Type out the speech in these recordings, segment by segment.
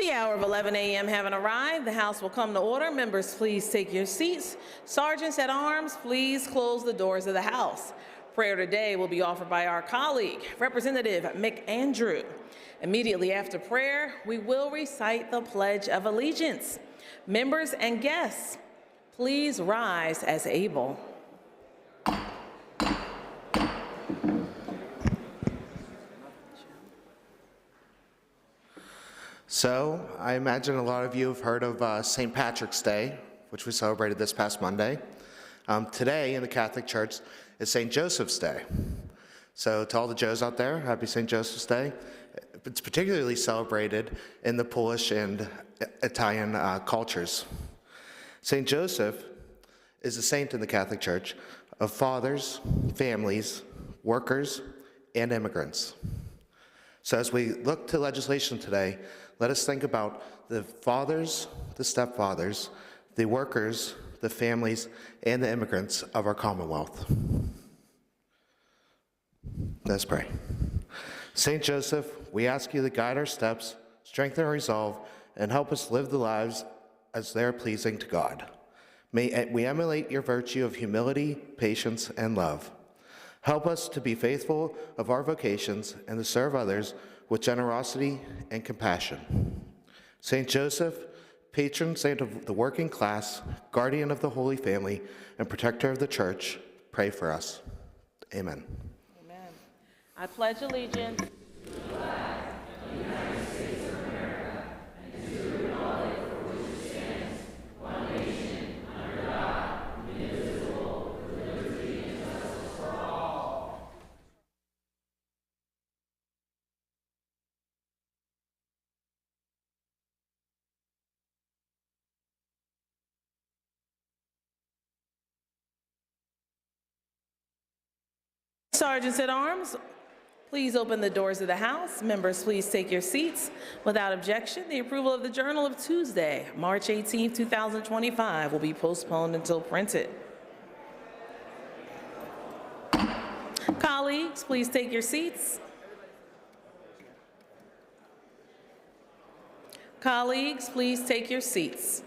The hour of 11 a.m. having arrived, the House will come to order. Members, please take your seats. Sergeants at arms, please close the doors of the House. Prayer today will be offered by our colleague, Representative McAndrew. Immediately after prayer, we will recite the Pledge of Allegiance. Members and guests, please rise as able. So, I imagine a lot of you have heard of St. Patrick's Day, which we celebrated this past Monday. Today in the Catholic Church is St. Joseph's Day. So to all the Joes out there, happy St. Joseph's Day. It's particularly celebrated in the Polish and Italian cultures. St. Joseph is a saint in the Catholic Church of fathers, families, workers, and immigrants. So as we look to legislation today, let us think about the fathers, the stepfathers, the workers, the families, and the immigrants of our Commonwealth. Let's pray. St. Joseph, we ask you to guide our steps, strengthen our resolve, and help us live the lives as they are pleasing to God. May we emulate your virtue of humility, patience, and love. Help us to be faithful of our vocations and to serve others with generosity and compassion. St. Joseph, patron saint of the working class, guardian of the Holy Family, and protector of the Church, pray for us. Amen. Amen. I pledge allegiance. Sergeants at arms, please open the doors of the House. Members, please take your seats. Without objection, the approval of the Journal of Tuesday, March 18, 2025 will be postponed until printed. Colleagues, please take your seats. Colleagues, please take your seats.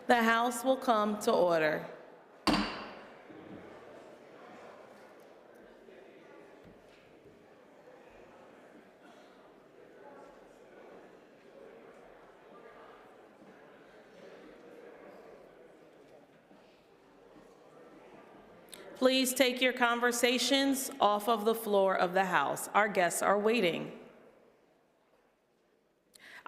The House will come to order. Please take your conversations off of the floor of the House. Our guests are waiting.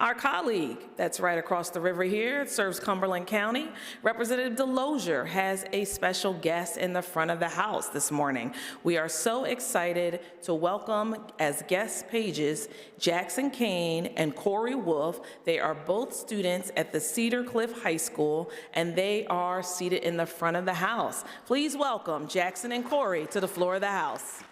Our colleague that's right across the river here, serves Cumberland County, Representative Delosier, has a special guest in the front of the House this morning. We are so excited to welcome as guest pages Jackson Kane and Corey Wolf. They are both students at the Cedar Cliff High School, and they are seated in the front of the House. Please welcome Jackson and Corey to the floor of the House.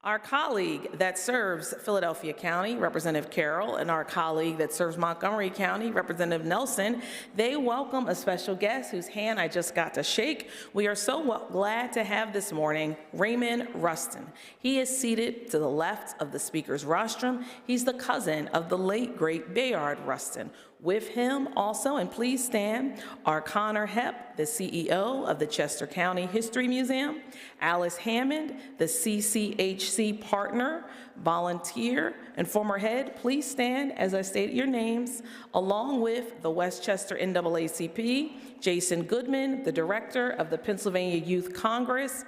Our colleague that serves Philadelphia County, Representative Carroll, and our colleague that serves Montgomery County, Representative Nelson, they welcome a special guest whose hand I just got to shake. We are so glad to have this morning Raymond Rustin. He is seated to the left of the Speaker's rostrum. He's the cousin of the late, great Bayard Rustin. With him also, and please stand, are Connor Hepp, the CEO of the Chester County History Museum, Alice Hammond, the CCHC partner, volunteer, and former head. Please stand as I state your names, along with the Westchester NAACP, Jason Goodman, the director of the Pennsylvania Youth Congress.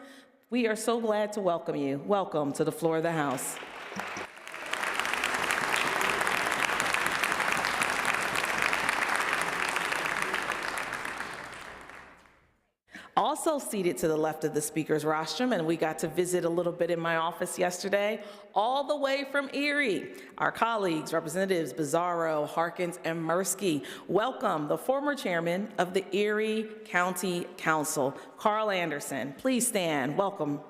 We are so glad to welcome you. Welcome to the floor of the House. Also seated to the left of the Speaker's rostrum, and we got to visit a little bit in my office yesterday, all the way from Erie, our colleagues, Representatives Bizzarro, Harkins, and Mirsky. Welcome the former chairman of the Erie County Council, Carl Anderson. Please stand. Welcome.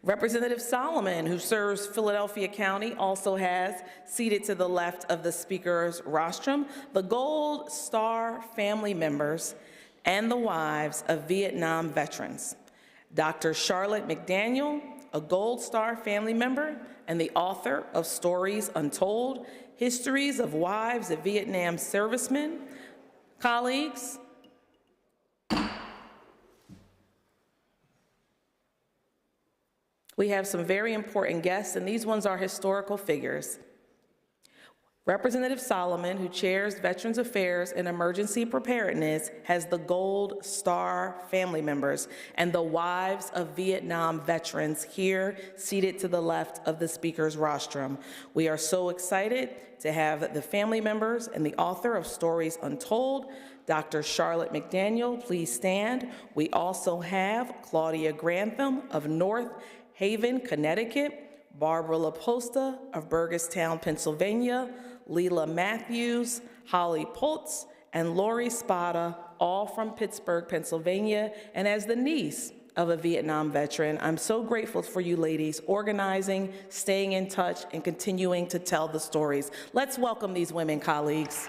Representative Solomon, who serves Philadelphia County, also has, seated to the left of the speaker's rostrum, the Gold Star family members and the wives of Vietnam veterans. Dr. Charlotte McDaniel, a Gold Star family member and the author of Stories Untold, Histories of Wives of Vietnam Servicemen. Colleagues, we have some very important guests, and these ones are historical figures. Representative Solomon, who chairs Veterans Affairs and Emergency Preparedness, has the Gold Star family members and the wives of Vietnam veterans here seated to the left of the speaker's rostrum. We are so excited to have the family members and the author of Stories Untold, Dr. Charlotte McDaniel, please stand. We also have Claudia Grantham of North Haven, Connecticut, Barbara LaPosta of Burgestown, Pennsylvania, Leela Matthews, Holly Pultz, and Lori Spada, all from Pittsburgh, Pennsylvania, and as the niece of a Vietnam veteran, I'm so grateful for you ladies organizing, staying in touch, and continuing to tell the stories. Let's welcome these women, colleagues.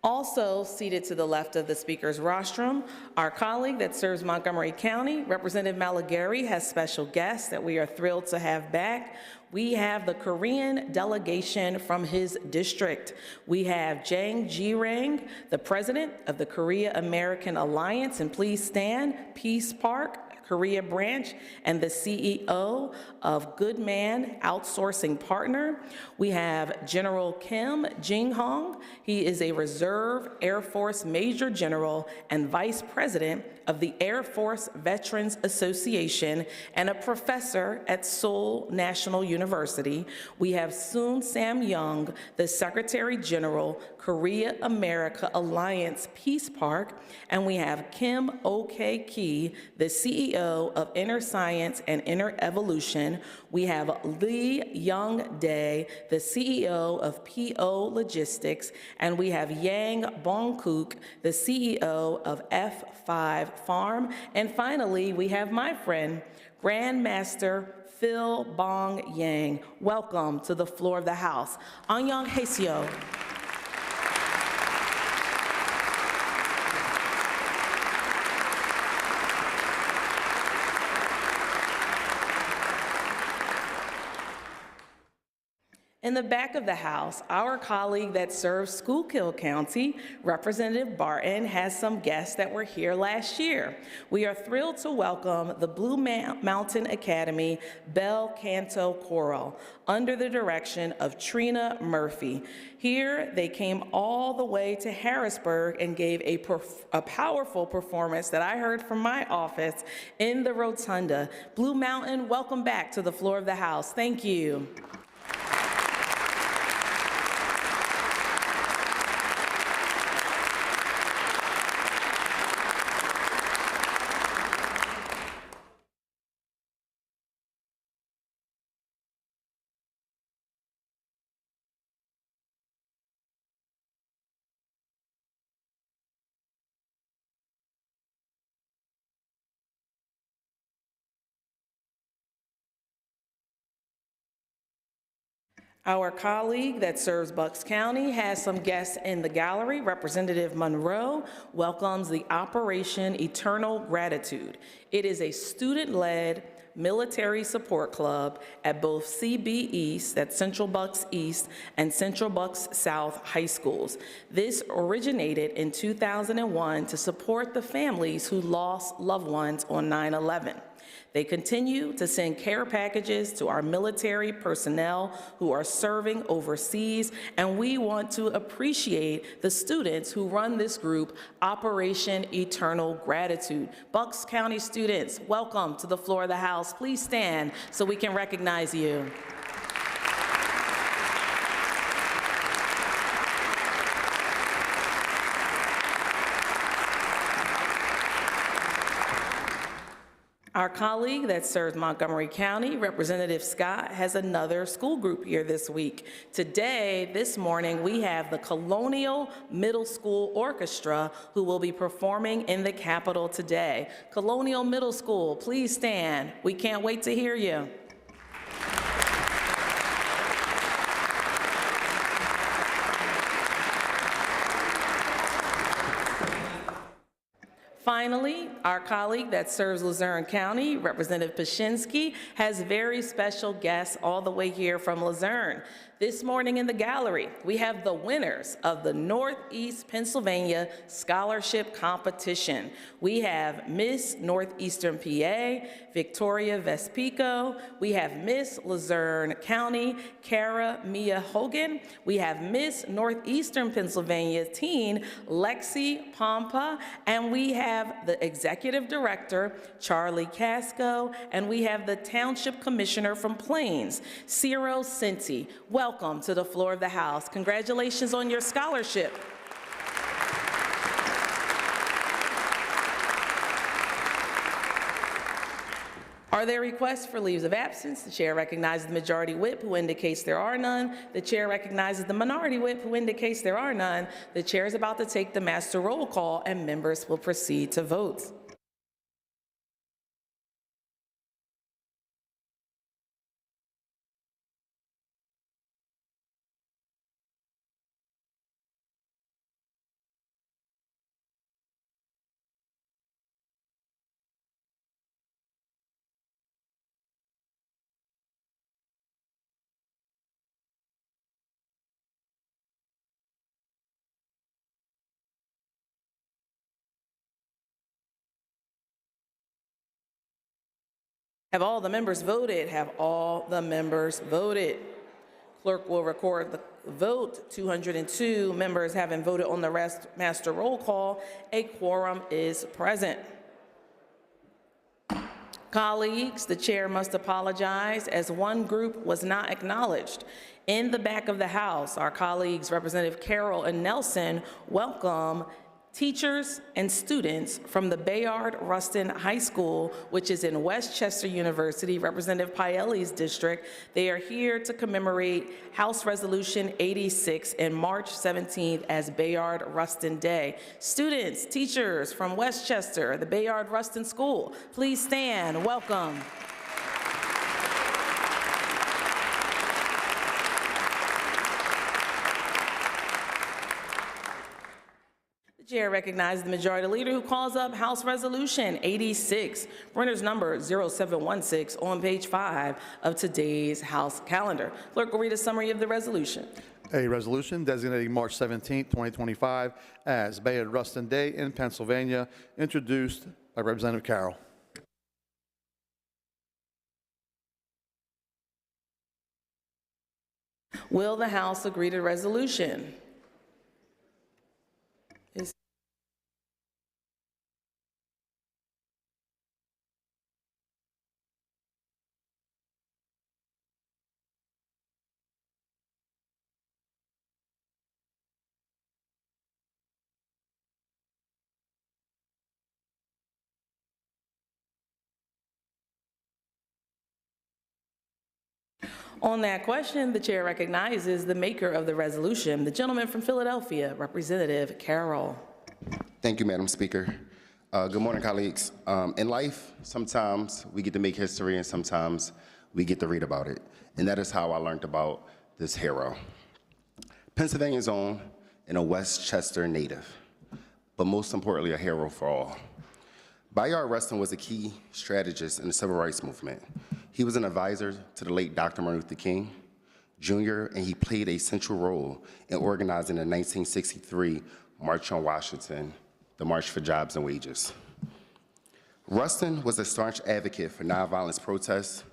Also seated to the left of the speaker's rostrum, our colleague that serves Montgomery County, Representative Malagary, has special guests that we are thrilled to have back. We have the Korean delegation from his district. We have Jang Ji-rang, the president of the Korea American Alliance, and please stand, Peace Park, Korea branch, and the CEO of Goodman Outsourcing Partner. We have General Kim Jing-hong. He is a Reserve Air Force Major General and Vice President of the Air Force Veterans Association and a professor at Seoul National University. We have Soon Sam-young, the Secretary General, Korea America Alliance Peace Park, and we have Kim OK Key, the CEO of Inner Science and Inner Evolution. We have Lee Young Dae, the CEO of PO Logistics, and we have Yang Bong-kook, the CEO of F5 Farm. And finally, we have my friend, Grandmaster Phil Bong Yang. Welcome to the floor of the House. Anyang Haseyo. In the back of the House, our colleague that serves Schuylkill County, Representative Barton, has some guests that were here last year. We are thrilled to welcome the Blue Mountain Academy Bel Canto Choral under the direction of Trina Murphy. Here, they came all the way to Harrisburg and gave a powerful performance that I heard from my office in the Rotunda. Blue Mountain, welcome back to the floor of the House. Thank you. Our colleague that serves Bucks County has some guests in the gallery. Representative Monroe welcomes the Operation Eternal Gratitude. It is a student-led military support club at both CB East, that's Central Bucks East, and Central Bucks South high schools. This originated in 2001 to support the families who lost loved ones on 9/11. They continue to send care packages to our military personnel who are serving overseas, and we want to appreciate the students who run this group, Operation Eternal Gratitude. Bucks County students, welcome to the floor of the House. Please stand so we can recognize you. Our colleague that serves Montgomery County, Representative Scott, has another school group here this week. Today, this morning, we have the Colonial Middle School Orchestra who will be performing in the Capitol today. Colonial Middle School, please stand. We can't wait to hear you. Finally, our colleague that serves Luzerne County, Representative Pashinsky, has very special guests all the way here from Luzerne. This morning in the gallery, we have the winners of the Northeast Pennsylvania Scholarship Competition. We have Miss Northeastern PA, Victoria Vespico. We have Miss Luzerne County, Kara Mia Hogan. We have Miss Northeastern Pennsylvania Teen, Lexi Pompa. And we have the Executive Director, Charlie Casco. And we have the Township Commissioner from Plains, Ciro Cinti. Welcome to the floor of the House. Congratulations on your scholarship. Are there requests for leaves of absence? The chair recognizes the majority whip, who indicates there are none. The chair recognizes the minority whip, who indicates there are none. The chair is about to take the master roll call, and members will proceed to vote. Have all the members voted? Have all the members voted? Clerk will record the vote. 202 members having voted on the master roll call. A quorum is present. Colleagues, the chair must apologize as one group was not acknowledged. In the back of the House, our colleagues, Representative Carroll and Nelson, welcome teachers and students from the Bayard Rustin High School, which is in Westchester University, Representative Paelli's district. They are here to commemorate House Resolution 86 and March 17th as Bayard Rustin Day. Students, teachers from Westchester, the Bayard Rustin School, please stand. Welcome. The chair recognizes the majority leader who calls up House Resolution 86, printer's number 0716 on page 5 of today's House calendar. Clerk will read a summary of the resolution. A resolution designating March 17, 2025 as Bayard Rustin Day in Pennsylvania, introduced by Representative Carroll. Will the House agree to the resolution? On that question, the chair recognizes the maker of the resolution, the gentleman from Philadelphia, Representative Carroll. Thank you, Madam Speaker. Good morning, colleagues. In life, sometimes we get to make history and sometimes we get to read about it. And that is how I learned about this hero. Pennsylvania's own and a Westchester native, but most importantly, a hero for all. Bayard Rustin was a key strategist in the civil rights movement. He was an advisor to the late Dr. Martin Luther King Jr., and he played a central role in organizing the 1963 March on Washington, the March for Jobs and Wages. Rustin was a staunch advocate for nonviolence protests,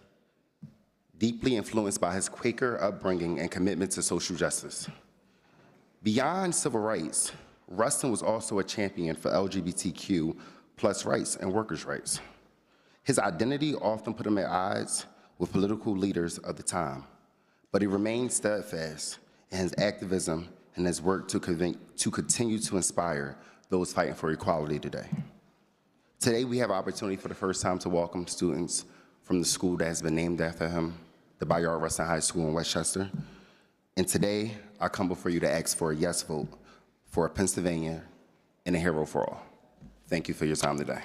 deeply influenced by his Quaker upbringing and commitment to social justice. Beyond civil rights, Rustin was also a champion for LGBTQ+ rights and workers' rights. His identity often put him at odds with political leaders of the time, but he remained steadfast in his activism and his work to continue to inspire those fighting for equality today. Today, we have an opportunity for the first time to welcome students from the school that has been named after him, the Bayard Rustin High School in Westchester. And today, I come before you to ask for a yes vote for Pennsylvania and a hero for all. Thank you for your time today.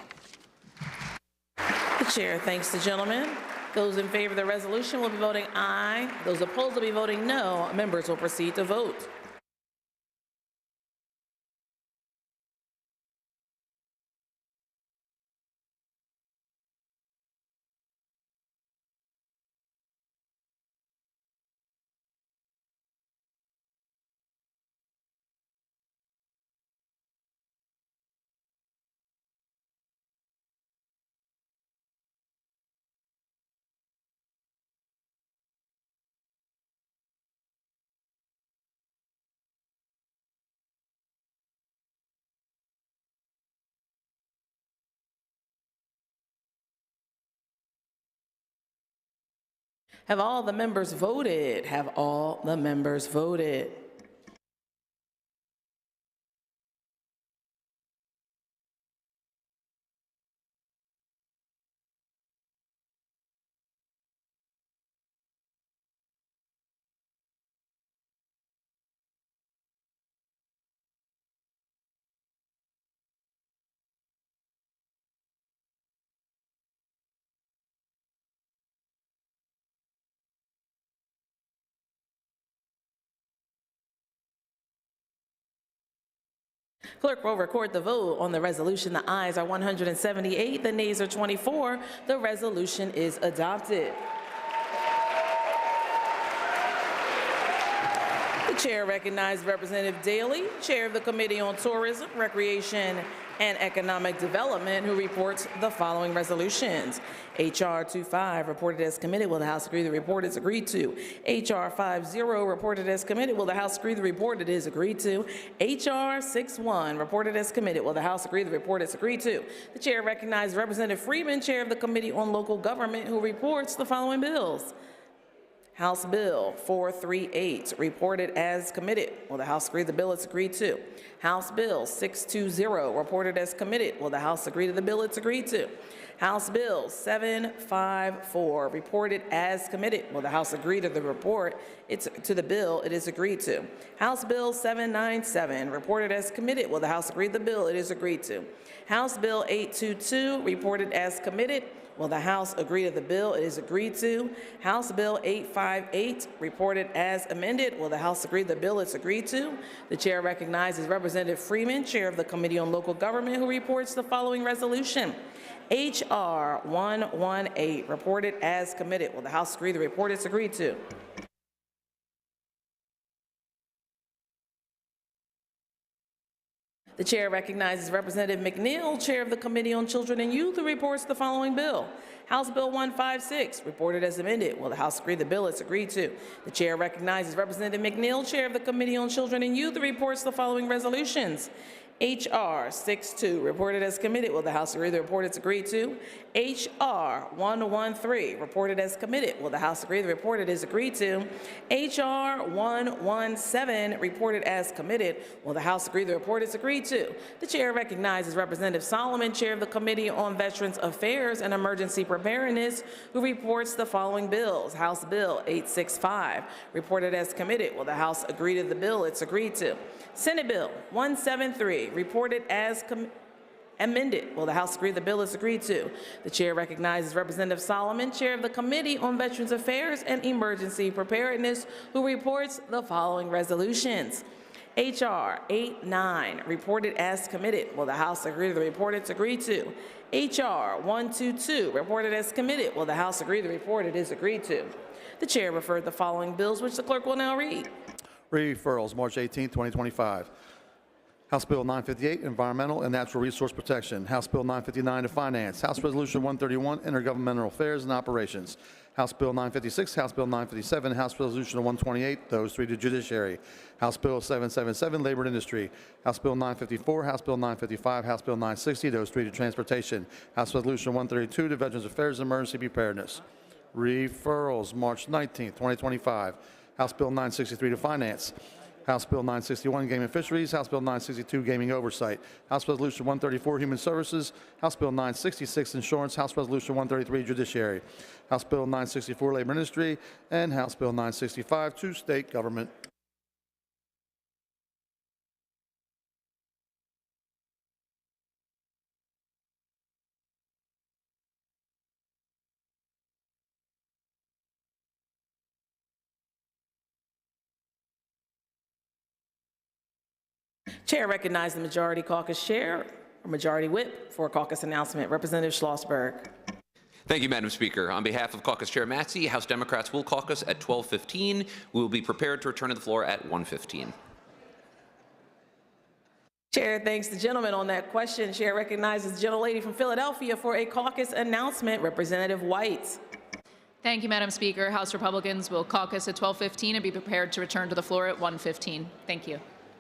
The chair thanks the gentleman. Those in favor of the resolution will be voting aye. Those opposed will be voting no. Members will proceed to vote. Have all the members voted? Have all the members voted? Clerk will record the vote on the resolution. The ayes are 178, the nays are 24. The resolution is adopted. The chair recognizes Representative Daly, Chair of the Committee on Tourism, Recreation, and Economic Development, who reports the following resolutions. H.R. 25, reported as committee. Will the House agree the report is agreed to? H.R. 50, reported as committee. Will the House agree the report it is agreed to? H.R. 61, reported as committee. Will the House agree the report is agreed to? The chair recognizes Representative Freeman, Chair of the Committee on Local Government, who reports the following bills. House Bill 438, reported as committed. Will the House agree the bill is agreed to? House Bill 620, reported as committed. Will the House agree to the bill it's agreed to? House Bill 754, reported as committed. Will the House agree to the report to the bill it is agreed to? House Bill 797, reported as committed. Will the House agree to the bill it is agreed to? House Bill 822, reported as committed. Will the House agree to the bill it is agreed to? House Bill 858, reported as amended. Will the House agree to the bill it's agreed to? The chair recognizes Representative Freeman, Chair of the Committee on Local Government, who reports the following resolution. H.R. 118, reported as committed. Will the House agree the report is agreed to? The chair recognizes Representative McNeil, Chair of the Committee on Children and Youth, who reports the following bill. House Bill 156, reported as amended. Will the House agree the bill is agreed to? The chair recognizes Representative McNeil, Chair of the Committee on Children and Youth, who reports the following resolutions. H.R. 62, reported as committed. Will the House agree the report is agreed to? H.R. 113, reported as committed. Will the House agree the report it is agreed to? H.R. 117, reported as committed. Will the House agree the report is agreed to? The chair recognizes Representative Solomon, Chair of the Committee on Veterans Affairs and Emergency Preparedness, who reports the following bills. House Bill 865, reported as committed. Will the House agree to the bill it's agreed to? Senate Bill 173, reported as amended. Will the House agree the bill is agreed to? The chair recognizes Representative Solomon, Chair of the Committee on Veterans Affairs and Emergency Preparedness, who reports the following resolutions. H.R. 89, reported as committed. Will the House agree to the report it's agreed to? H.R. 122, reported as committed. Will the House agree to the report it is agreed to? The chair referred the following bills, which the clerk will now read. Referrals, March 18, 2025. House Bill 958, Environmental and Natural Resource Protection. House Bill 959 to Finance. House Resolution 131, Intergovernmental Affairs and Operations. House Bill 956, House Bill 957, House Resolution 128, those three to Judiciary. House Bill 777, Labor and Industry. House Bill 954, House Bill 955, House Bill 960, those three to Transportation. House Resolution 132 to Veterans Affairs and Emergency Preparedness. Referrals, March 19, 2025. House Bill 963 to Finance. House Bill 961, Game and Fisheries. House Bill 962, Gaming Oversight. House Resolution 134, Human Services. House Bill 966, Insurance. House Resolution 133, Judiciary. House Bill 964, Labor Ministry. And House Bill 965, to State Government. Chair recognizes the Majority Caucus Chair, or Majority Whip, for a caucus announcement. Representative Schlossberg. Thank you, Madam Speaker. On behalf of Caucus Chair Matzey, House Democrats will caucus at 12:15. We will be prepared to return to the floor at 1:15. Chair thanks the gentleman on that question. Chair recognizes the gentlelady from Philadelphia for a caucus announcement. Representative White. Thank you, Madam Speaker. House Republicans will caucus at 12:15 and be prepared to return to the floor at 1:15. Thank you.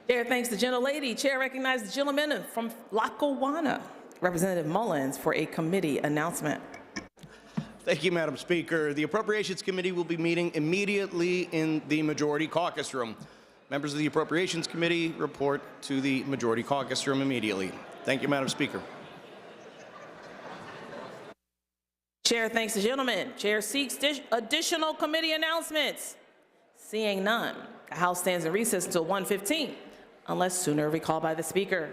Chair thanks the gentlelady. Chair recognizes the gentleman from Lackawanna, Representative Mullins, for a committee announcement. Thank you, Madam Speaker. The Appropriations Committee will be meeting immediately in the Majority Caucus Room. Members of the Appropriations Committee report to the Majority Caucus Room immediately. Thank you, Madam Speaker. Chair thanks the gentleman. Chair seeks additional committee announcements. Seeing none, the House stands in recess until 1:15, unless sooner recalled by the Speaker.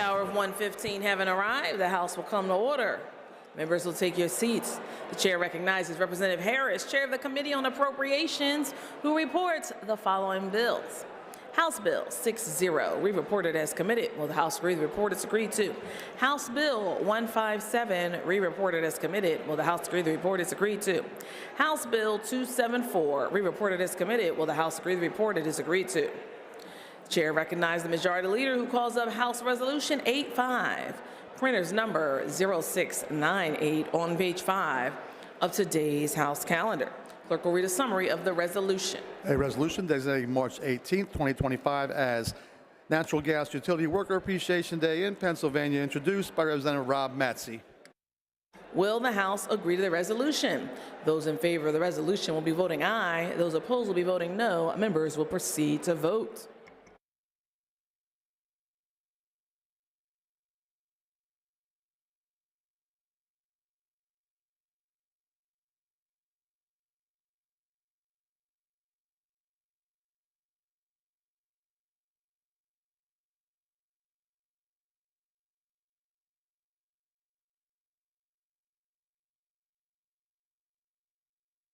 hour of 1:15 having arrived, the House will come to order. Members will take your seats. The chair recognizes Representative Harris, chair of the Committee on Appropriations, who reports the following bills. House Bill 60, re-reported as committed. Will the House agree the report is agreed to? House Bill 157, re-reported as committed. Will the House agree the report is agreed to? House Bill 274, re-reported as committed. Will the House agree the report is agreed to? The chair recognizes the Majority Leader, who calls up House Resolution 85, printer's number 0698 on page 5 of today's House calendar. Clerk will read a summary of the resolution. A resolution designating March 18, 2025 as Natural Gas Utility Worker Appreciation Day in Pennsylvania, introduced by Representative Rob Matzey. Will the House agree to the resolution? Those in favor of the resolution will be voting aye. Those opposed will be voting no. Members will proceed to vote.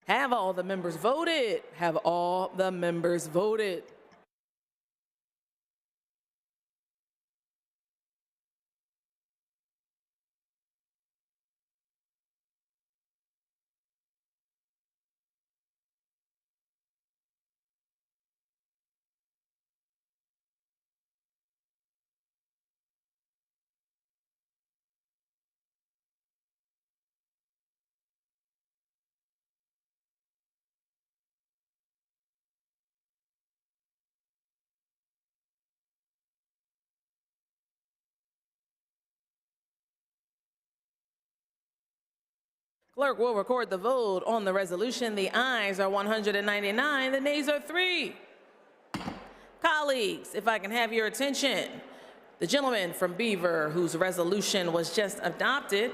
Have all the members voted? Have all the members voted? Clerk will record the vote on the resolution. The ayes are 199, the nays are 3. Colleagues, if I can have your attention. The gentleman from Beaver, whose resolution was just adopted,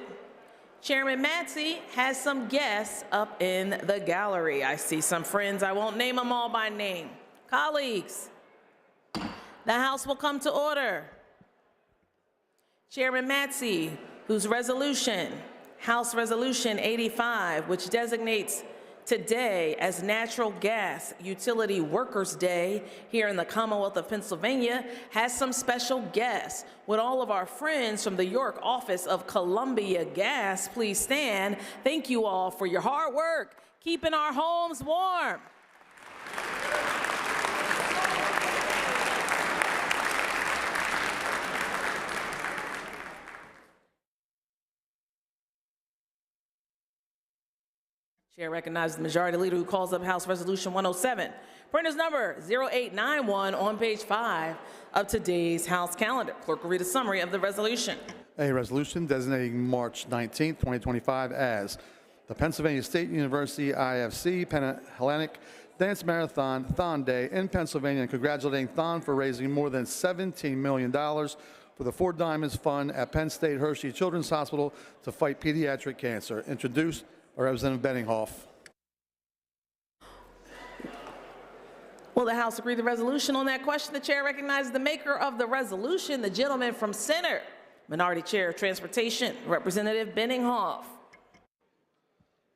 Chairman Matzey, has some guests up in the gallery. I see some friends. I won't name them all by name. Colleagues, the House will come to order. Chairman Matzey, whose resolution, House Resolution 85, which designates today as Natural Gas Utility Workers' Day here in the Commonwealth of Pennsylvania, has some special guests. Would all of our friends from the York office of Columbia Gas please stand? Thank you all for your hard work, keeping our homes warm. Chair recognizes the Majority Leader, who calls up House Resolution 107, printer's number 0891 on page 5 of today's House calendar. Clerk will read a summary of the resolution. A resolution designating March 19, 2025 as the Pennsylvania State University IFC Pan-Hellenic Dance Marathon Thon Day in Pennsylvania, and congratulating Thon for raising more than $17 million for the Four Diamonds Fund at Penn State Hershey Children's Hospital to fight pediatric cancer. Introduced by Representative Benninghoff. Will the House agree to the resolution on that question? The chair recognizes the maker of the resolution, the gentleman from Center, Minority Chair of Transportation, Representative Benninghoff.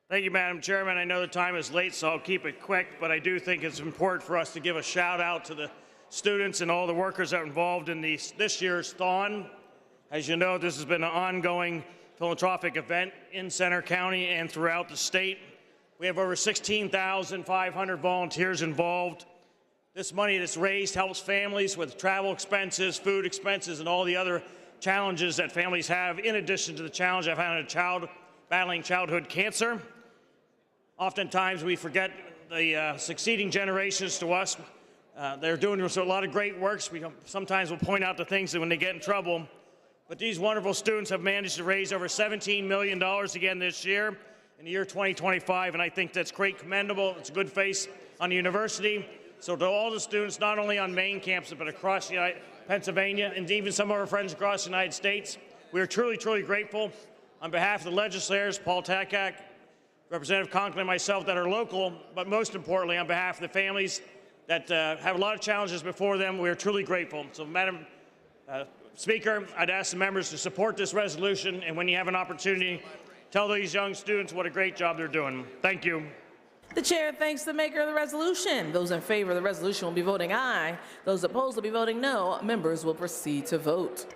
Thank you, Madam Chairman. I know the time is late, so I'll keep it quick, but I do think it's important for us to give a shout out to the students and all the workers that are involved in this year's Thon. As you know, this has been an ongoing philanthropic event in Center County and throughout the state. We have over 16,500 volunteers involved. This money that's raised helps families with travel expenses, food expenses, and all the other challenges that families have, in addition to the challenge of having a child battling childhood cancer. Oftentimes we forget the succeeding generations to us. They're doing a lot of great works. We sometimes will point out the things that when they get in trouble. But these wonderful students have managed to raise over $17 million again this year, in the year 2025, and I think that's great, commendable. It's a good face on the university. So to all the students, not only on main campus, but across Pennsylvania, and even some of our friends across the United States, we are truly, truly grateful. On behalf of the legislators, Paul Takak, Representative Conklin, and myself that are local, but most importantly, on behalf of the families that have a lot of challenges before them, we are truly grateful. So, Madam Speaker, I'd ask the members to support this resolution, and when you have an opportunity, tell these young students what a great job they're doing. Thank you. The chair thanks the maker of the resolution. Those in favor of the resolution will be voting aye. Those opposed will be voting no. Members will proceed to vote.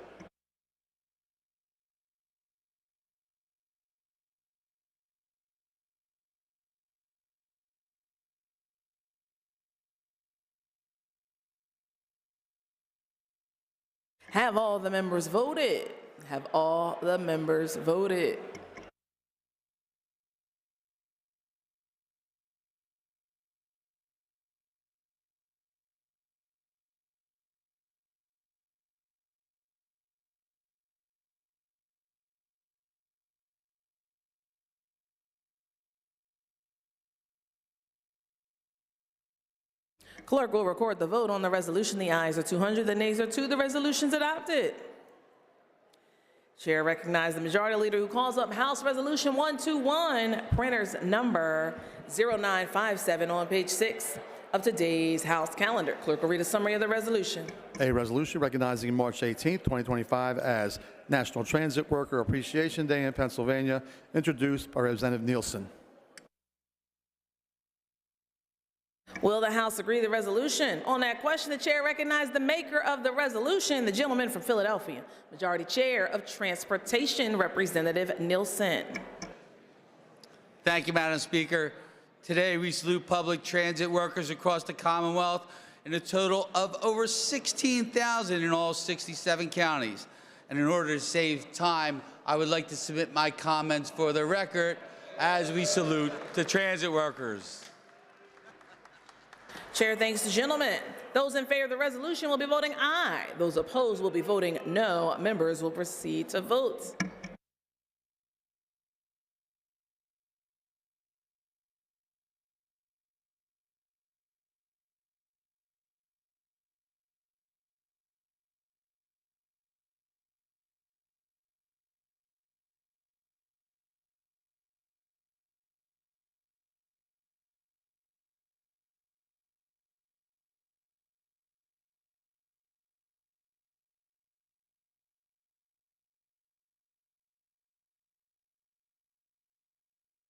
Have all the members voted? Have all the members voted? Clerk will record the vote on the resolution. The ayes are 200, the nays are 2. The resolution is adopted. Chair recognizes the majority leader who calls up House Resolution 121, printers number 0957 on page 6 of today's House calendar. Clerk will read a summary of the resolution. A resolution recognizing March 18, 2025 as National Transit Worker Appreciation Day in Pennsylvania, introduced by Representative Nielsen. Will the House agree to the resolution? On that question, the chair recognizes the maker of the resolution, the gentleman from Philadelphia, Majority Chair of Transportation, Representative Nielsen. Thank you, Madam Speaker. Today, we salute public transit workers across the Commonwealth in a total of over 16,000 in all 67 counties. And in order to save time, I would like to submit my comments for the record as we salute the transit workers. Chair thanks the gentleman. Those in favor of the resolution will be voting aye. Those opposed will be voting no. Members will proceed to vote.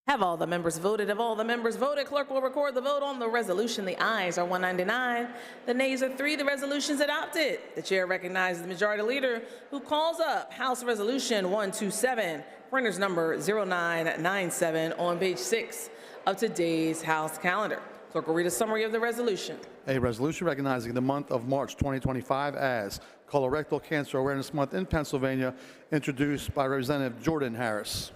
Have all the members voted? Have all the members voted? Clerk will record the vote on the resolution. The ayes are 199. The nays are 3. The resolution is adopted. The chair recognizes the majority leader who calls up House Resolution 127, printers number 0997 on page 6 of today's House calendar. Clerk will read a summary of the resolution. A resolution recognizing the month of March 2025 as Colorectal Cancer Awareness Month in Pennsylvania, introduced by Representative Jordan Harris.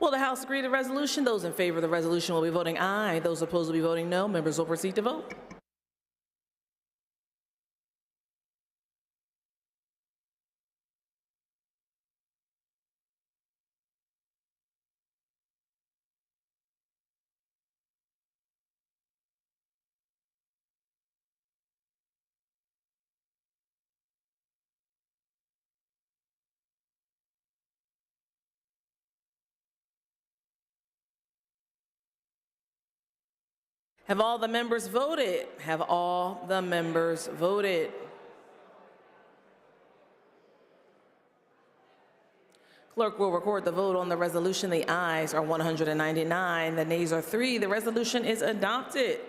Will the House agree to the resolution? Those in favor of the resolution will be voting aye. Those opposed will be voting no. Members will proceed to vote. Have all the members voted? Have all the members voted? Clerk will record the vote on the resolution. The ayes are 199. The nays are 3. The resolution is adopted.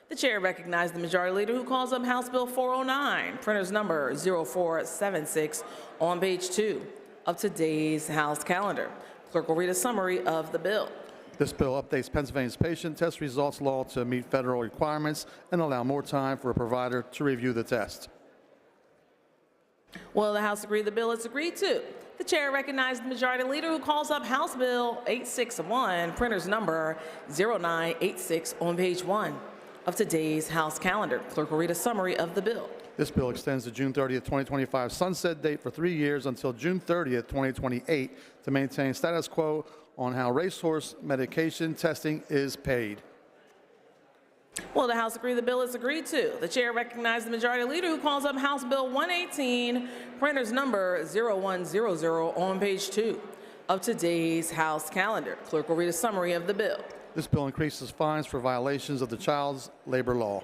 The chair recognizes the majority leader who calls up House Bill 409, printers number 0476 on page 2 of today's House calendar. Clerk will read a summary of the bill. This bill updates Pennsylvania's patient test results law to meet federal requirements and allow more time for a provider to review the test. Will the House agree the bill is agreed to? The chair recognizes the majority leader who calls up House Bill 861, printers number 0986 on page 1 of today's House calendar. Clerk will read a summary of the bill. This bill extends the June 30th, 2025 sunset date for 3 years until June 30th, 2028 to maintain status quo on how racehorse medication testing is paid. Will the House agree the bill is agreed to? The chair recognizes the majority leader who calls up House Bill 118, printer's number 0100 on page 2 of today's House calendar. Clerk will read a summary of the bill. This bill increases fines for violations of the child labor law.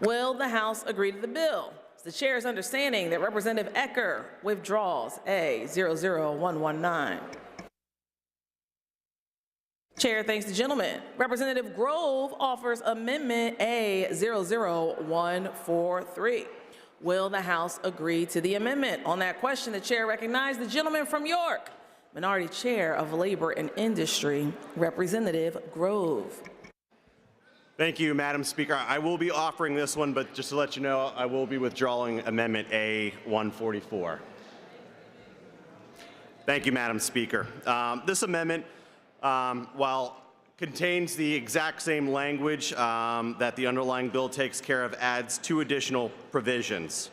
Will the House agree to the bill? It's the chair's understanding that Representative Ecker withdraws A00119. Chair thanks the gentleman. Representative Grove offers Amendment A00143. Will the House agree to the amendment? On that question, the chair recognizes the gentleman from York, Minority Chair of Labor and Industry, Representative Grove. Thank you, Madam Speaker. I will be offering this one, but just to let you know, I will be withdrawing Amendment A144. Thank you, Madam Speaker. This amendment, while contains the exact same language that the underlying bill takes care of, adds 2 additional provisions.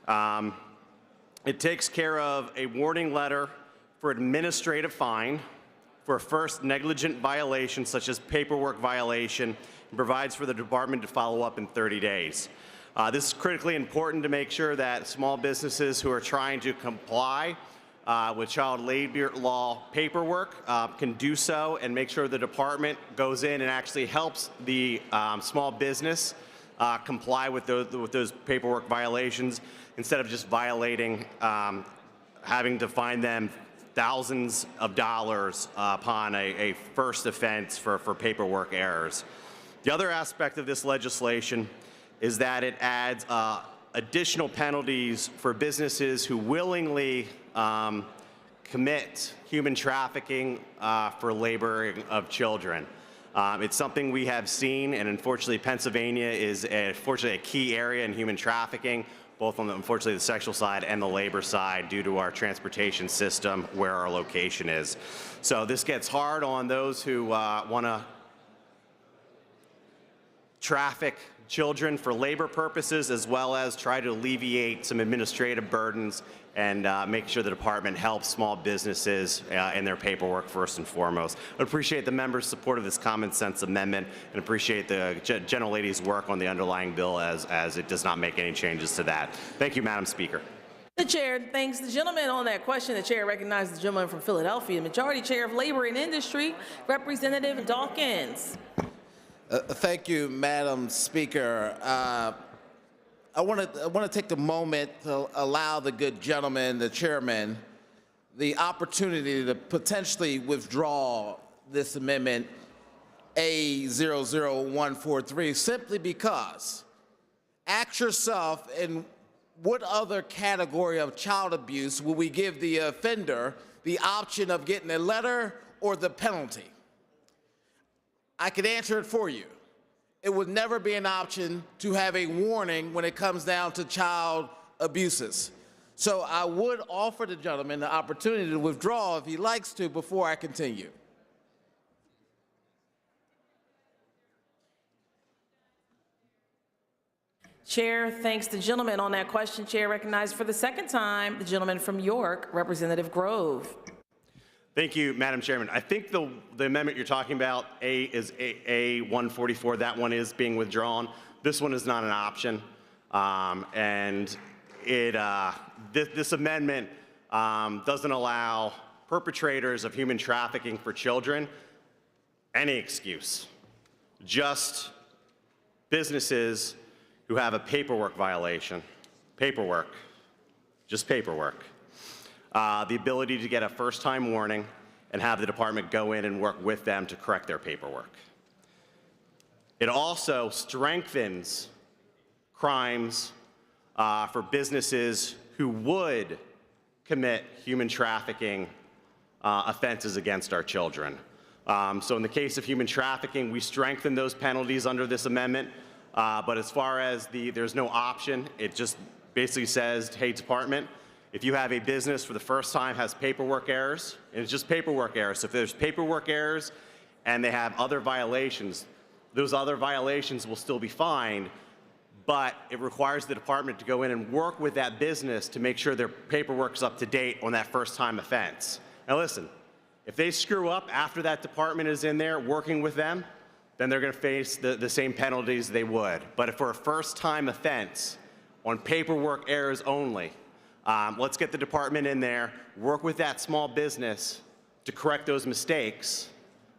It takes care of a warning letter for administrative fine for a first negligent violation, such as paperwork violation, and provides for the department to follow up in 30 days. This is critically important to make sure that small businesses who are trying to comply with child labor law paperwork can do so, and make sure the department goes in and actually helps the small business comply with those paperwork violations, instead of just violating, having to fine them thousands of dollars upon a first offense for paperwork errors. The other aspect of this legislation is that it adds additional penalties for businesses who willingly commit human trafficking for laboring of children. It's something we have seen, and unfortunately Pennsylvania is unfortunately a key area in human trafficking, both on unfortunately the sexual side and the labor side, due to our transportation system where our location is. So this gets hard on those who want to traffic children for labor purposes, as well as try to alleviate some administrative burdens and make sure the department helps small businesses in their paperwork first and foremost. I appreciate the members' support of this common sense amendment, and appreciate the gentlelady's work on the underlying bill as it does not make any changes to that. Thank you, Madam Speaker. The chair thanks the gentleman. On that question, the chair recognizes the gentleman from Philadelphia, Majority Chair of Labor and Industry, Representative Dawkins. Thank you, Madam Speaker. I want to take a moment to allow the good gentleman, the chairman, the opportunity to potentially withdraw this amendment A00143, simply because, ask yourself, in what other category of child abuse will we give the offender the option of getting a letter or the penalty? I could answer it for you. It would never be an option to have a warning when it comes down to child abuses. So I would offer the gentleman the opportunity to withdraw if he likes to before I continue. Chair thanks the gentleman. On that question, chair recognizes for the second time the gentleman from York, Representative Grove. Thank you, Madam Chairman. I think the amendment you're talking about is A144. That one is being withdrawn. This one is not an option. And this amendment doesn't allow perpetrators of human trafficking for children any excuse. Just businesses who have a paperwork violation. Paperwork. Just paperwork. The ability to get a first-time warning and have the department go in and work with them to correct their paperwork. It also strengthens crimes for businesses who would commit human trafficking offenses against our children. So in the case of human trafficking, we strengthen those penalties under this amendment. But as far as there's no option, it just basically says, hey, department, if you have a business for the first time has paperwork errors, and it's just paperwork errors. So if there's paperwork errors and they have other violations, Those other violations will still be fined, but it requires the department to go in and work with that business to make sure their paperwork is up to date on that first-time offense. Now listen, if they screw up after that department is in there working with them, then they're going to face the same penalties they would. But if for a first-time offense, on paperwork errors only, let's get the department in there, work with that small business to correct those mistakes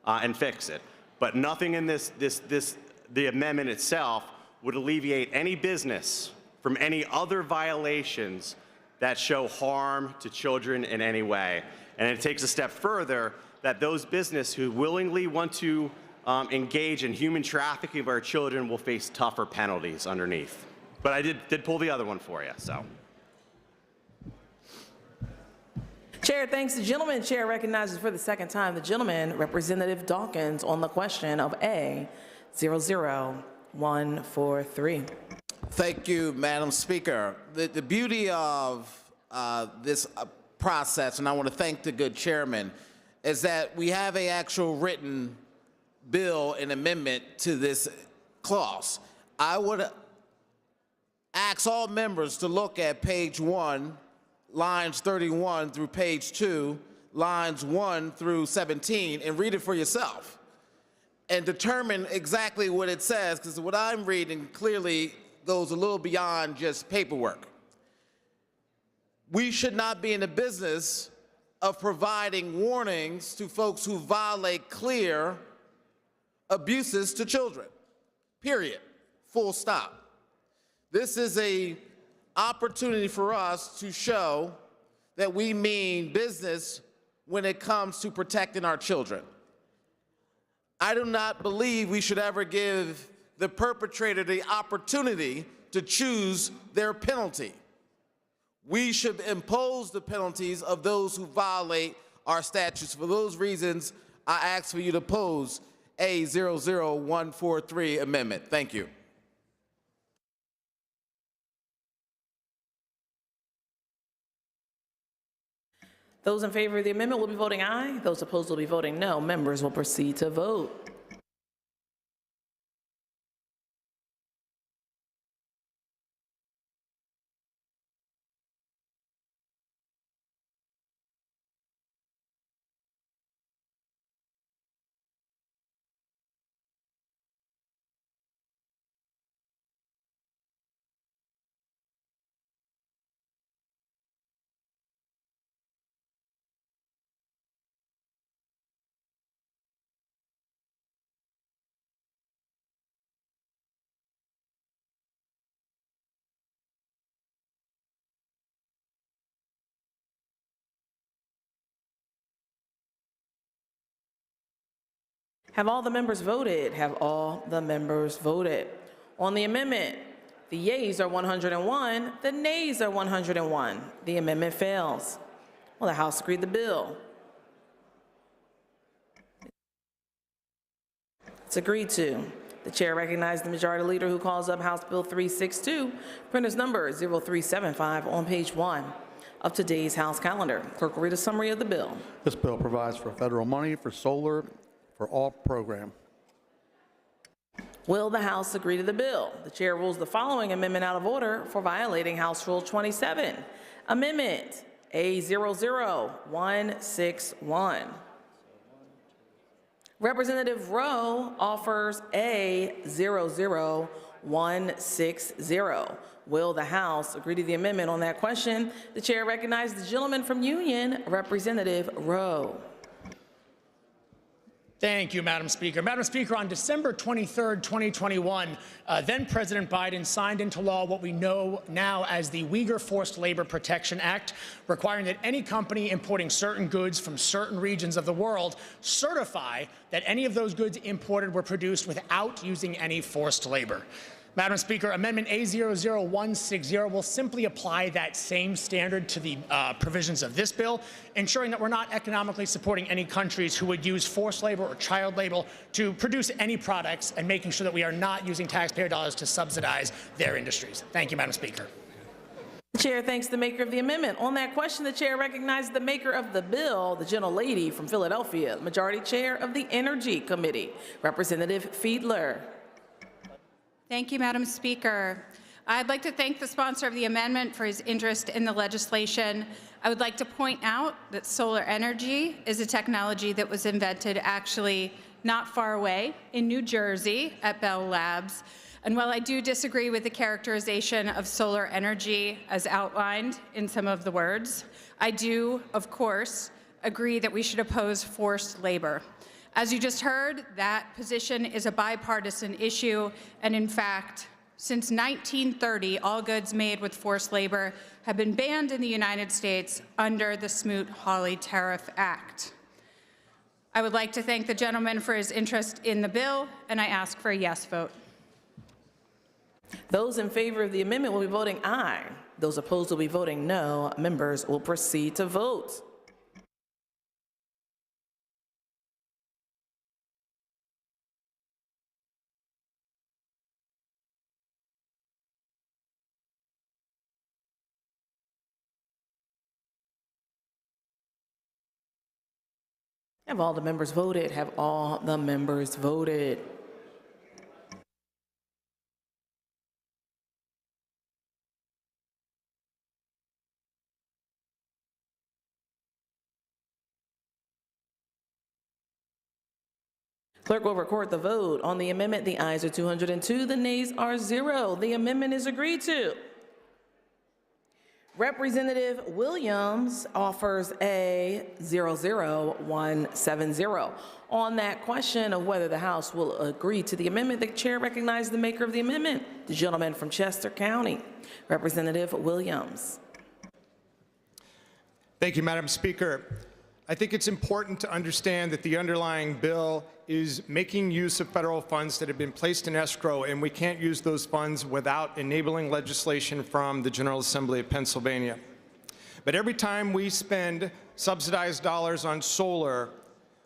and fix it. But nothing in the amendment itself would alleviate any business from any other violations that show harm to children in any way. And it takes a step further that those businesses who willingly want to engage in human trafficking of our children will face tougher penalties underneath. But I did pull the other one for you, so. Chair thanks the gentleman. Chair recognizes for the second time the gentleman, Representative Dawkins, on the question of A00143. Thank you, Madam Speaker. The beauty of this process, and I want to thank the good chairman, is that we have an actual written bill and amendment to this clause. I would ask all members to look at page 1, lines 31 through page 2, lines 1 through 17, and read it for yourself and determine exactly what it says, because what I'm reading clearly goes a little beyond just paperwork. We should not be in the business of providing warnings to folks who violate clear abuses to children, period, full stop. This is an opportunity for us to show that we mean business when it comes to protecting our children. I do not believe we should ever give the perpetrator the opportunity to choose their penalty. We should impose the penalties of those who violate our statutes. For those reasons, I ask for you to oppose A00143 amendment. Thank you. Those in favor of the amendment will be voting aye. Those opposed will be voting no. Members will proceed to vote. Have all the members voted? Have all the members voted? On the amendment, the yeas are 101, the nays are 101. The amendment fails. Will the House agree to the bill? It's agreed to. The chair recognizes the majority leader who calls up House Bill 362, printer's number 0375 on page 1 of today's House calendar. Clerk will read a summary of the bill. This bill provides for federal money for solar for all program. Will the House agree to the bill? The chair rules the following amendment out of order for violating House Rule 27. Amendment A00161. Representative Rowe offers A00160. Will the House agree to the amendment on that question? The chair recognizes the gentleman from Union, Representative Rowe. Thank you, Madam Speaker. Madam Speaker, on December 23rd, 2021, then President Biden signed into law what we know now as the Uyghur Forced Labor Protection Act, requiring that any company importing certain goods from certain regions of the world certify that any of those goods imported were produced without using any forced labor. Madam Speaker, Amendment A00160 will simply apply that same standard to the provisions of this bill, ensuring that we're not economically supporting any countries who would use forced labor or child labor to produce any products, and making sure that we are not using taxpayer dollars to subsidize their industries. Thank you, Madam Speaker. The chair thanks the maker of the amendment. On that question, the chair recognizes the maker of the bill, the gentlelady from Philadelphia, Majority Chair of the Energy Committee, Representative Fiedler. Thank you, Madam Speaker. I'd like to thank the sponsor of the amendment for his interest in the legislation. I would like to point out that solar energy is a technology that was invented actually not far away in New Jersey at Bell Labs. And while I do disagree with the characterization of solar energy as outlined in some of the words, I do, of course, agree that we should oppose forced labor. As you just heard, that position is a bipartisan issue, and in fact, since 1930, all goods made with forced labor have been banned in the United States under the Smoot-Hawley Tariff Act. I would like to thank the gentleman for his interest in the bill, and I ask for a yes vote. Those in favor of the amendment will be voting aye. Those opposed will be voting no. Members will proceed to vote. Have all the members voted? Have all the members voted? Clerk will record the vote. On the amendment, the ayes are 202, the nays are 0. The amendment is agreed to. Representative Williams offers a 00170. On that question of whether the House will agree to the amendment, the chair recognizes the maker of the amendment, the gentleman from Chester County, Representative Williams. Thank you, Madam Speaker. I think it's important to understand that the underlying bill is making use of federal funds that have been placed in escrow, and we can't use those funds without enabling legislation from the General Assembly of Pennsylvania. But every time we spend subsidized dollars on solar,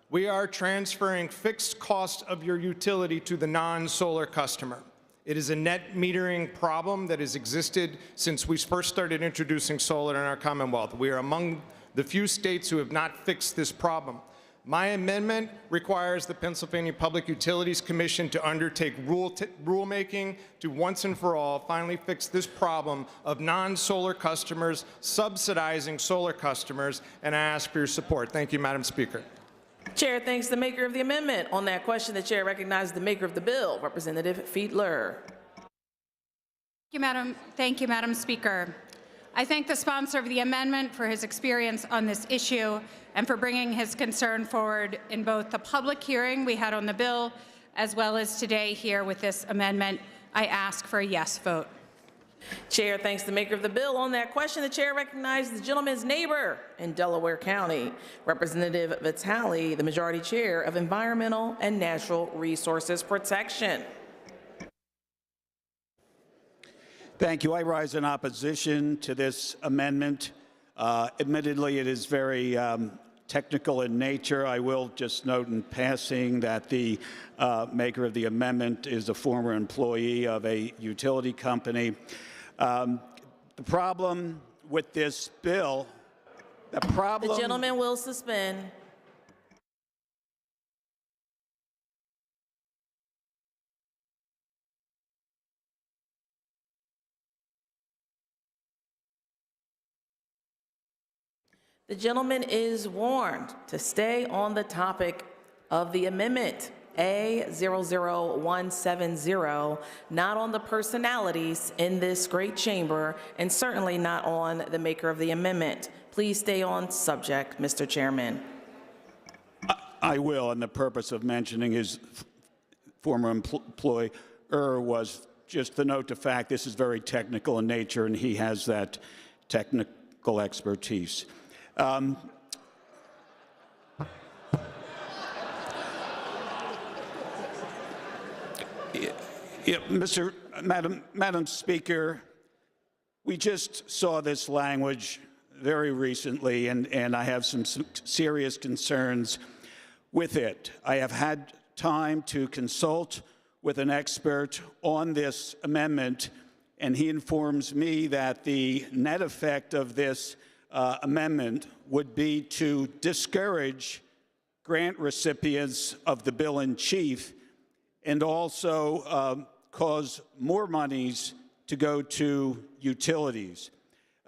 we are transferring fixed costs of your utility to the non-solar customer. It is a net metering problem that has existed since we first started introducing solar in our Commonwealth. We are among the few states who have not fixed this problem. My amendment requires the Pennsylvania Public Utilities Commission to undertake rulemaking to once and for all finally fix this problem of non-solar customers subsidizing solar customers, and I ask for your support. Thank you, Madam Speaker. Chair thanks the maker of the amendment. On that question, the chair recognizes the maker of the bill, Representative Fiedler. Thank you, Madam Speaker. I thank the sponsor of the amendment for his experience on this issue and for bringing his concern forward in both the public hearing we had on the bill as well as today here with this amendment. I ask for a yes vote. Chair thanks the maker of the bill. On that question, the chair recognizes the gentleman's neighbor in Delaware County, Representative Vitale, the Majority Chair of Environmental and Natural Resources Protection. Thank you. I rise in opposition to this amendment. Admittedly, it is very technical in nature. I will just note in passing that the maker of the amendment is a former employee of a utility company. The problem with this bill, the gentleman will suspend. The gentleman is warned to stay on the topic of the amendment, A00170, not on the personalities in this great chamber, and certainly not on the maker of the amendment. Please stay on subject, Mr. Chairman. I will, and the purpose of mentioning his former employer was just to note the fact this is very technical in nature, and he has that technical expertise. Madam Speaker, we just saw this language very recently, and I have some serious concerns with it. I have had time to consult with an expert on this amendment, and he informs me that the net effect of this amendment would be to discourage grant recipients of the bill in chief and also cause more monies to go to utilities.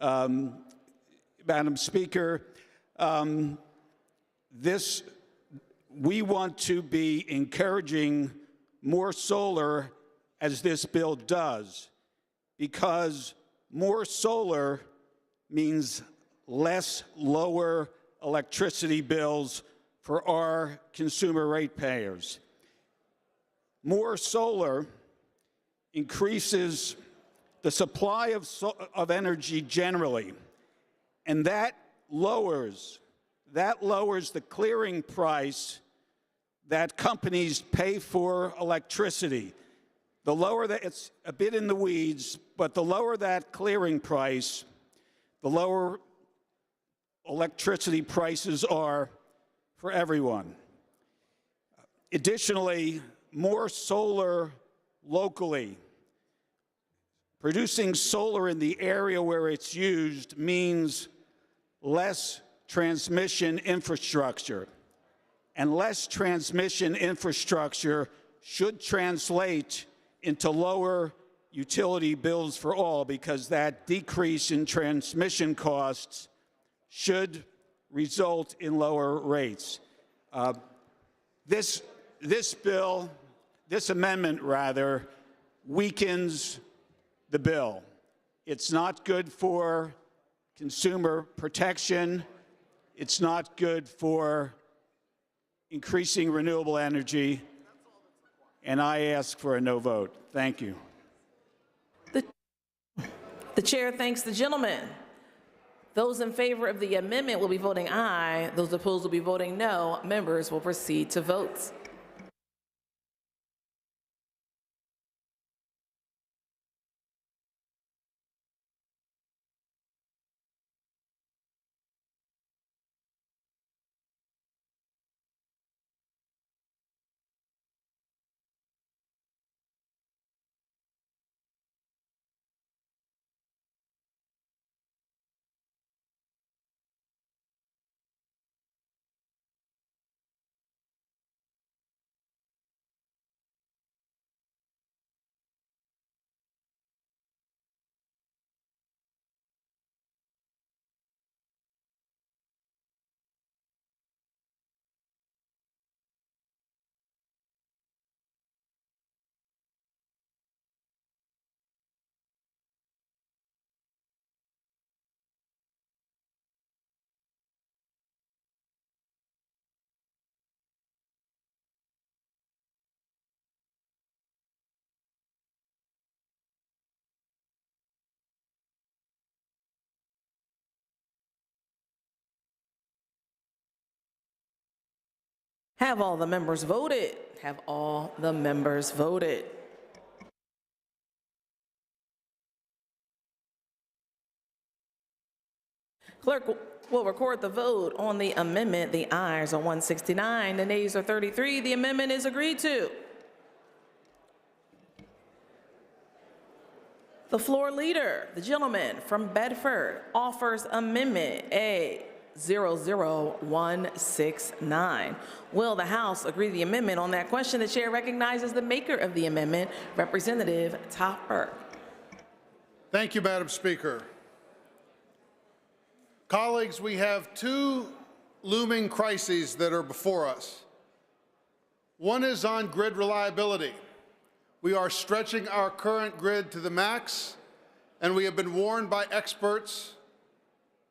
Madam Speaker, we want to be encouraging more solar as this bill does, because more solar means less lower electricity bills for our consumer ratepayers. More solar increases the supply of energy generally, and that lowers the clearing price that companies pay for electricity. The lower that, it's a bit in the weeds, but the lower that clearing price, the lower electricity prices are for everyone. Additionally, more solar locally. Producing solar in the area where it's used means less transmission infrastructure. And less transmission infrastructure should translate into lower utility bills for all, because that decrease in transmission costs should result in lower rates. This amendment rather, weakens the bill. It's not good for consumer protection. It's not good for increasing renewable energy, and I ask for a no vote. Thank you. The chair thanks the gentleman. Those in favor of the amendment will be voting aye. Those opposed will be voting no. Members will proceed to votes. Have all the members voted? Have all the members voted? Clerk will record the vote on the amendment. The ayes are 169, the nays are 33. The amendment is agreed to. The floor leader, the gentleman from Bedford, offers Amendment A00169. Will the House agree to the amendment? On that question, the chair recognizes the maker of the amendment, Representative Topper. Thank you, Madam Speaker. Colleagues, we have two looming crises that are before us. One is on grid reliability. We are stretching our current grid to the max, and we have been warned by experts,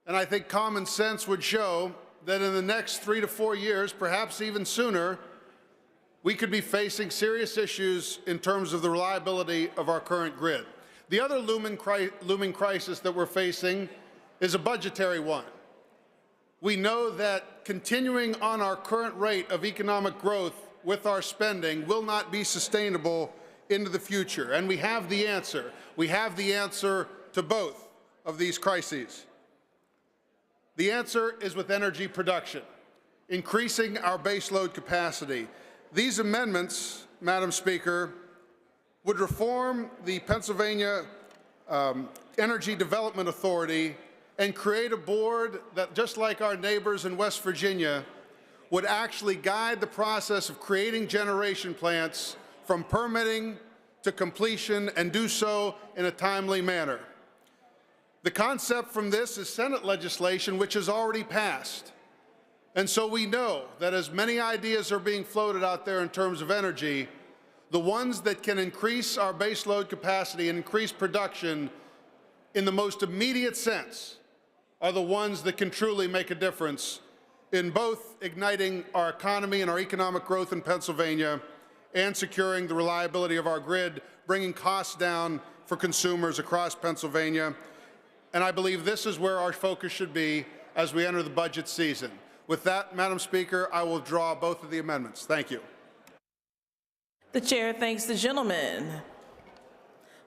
and I think common sense would show that in the next 3 to 4 years, perhaps even sooner, we could be facing serious issues in terms of the reliability of our current grid. The other looming crisis that we're facing is a budgetary one. We know that continuing on our current rate of economic growth with our spending will not be sustainable into the future, and we have the answer. We have the answer to both of these crises. The answer is with energy production, increasing our baseload capacity. These amendments, Madam Speaker, would reform the Pennsylvania Energy Development Authority and create a board that, just like our neighbors in West Virginia, would actually guide the process of creating generation plants from permitting to completion and do so in a timely manner. The concept from this is Senate legislation, which has already passed. And so we know that as many ideas are being floated out there in terms of energy, the ones that can increase our baseload capacity and increase production in the most immediate sense are the ones that can truly make a difference in both igniting our economy and our economic growth in Pennsylvania and securing the reliability of our grid, bringing costs down for consumers across Pennsylvania. And I believe this is where our focus should be as we enter the budget season. With that, Madam Speaker, I will draw both of the amendments. Thank you. The chair thanks the gentleman.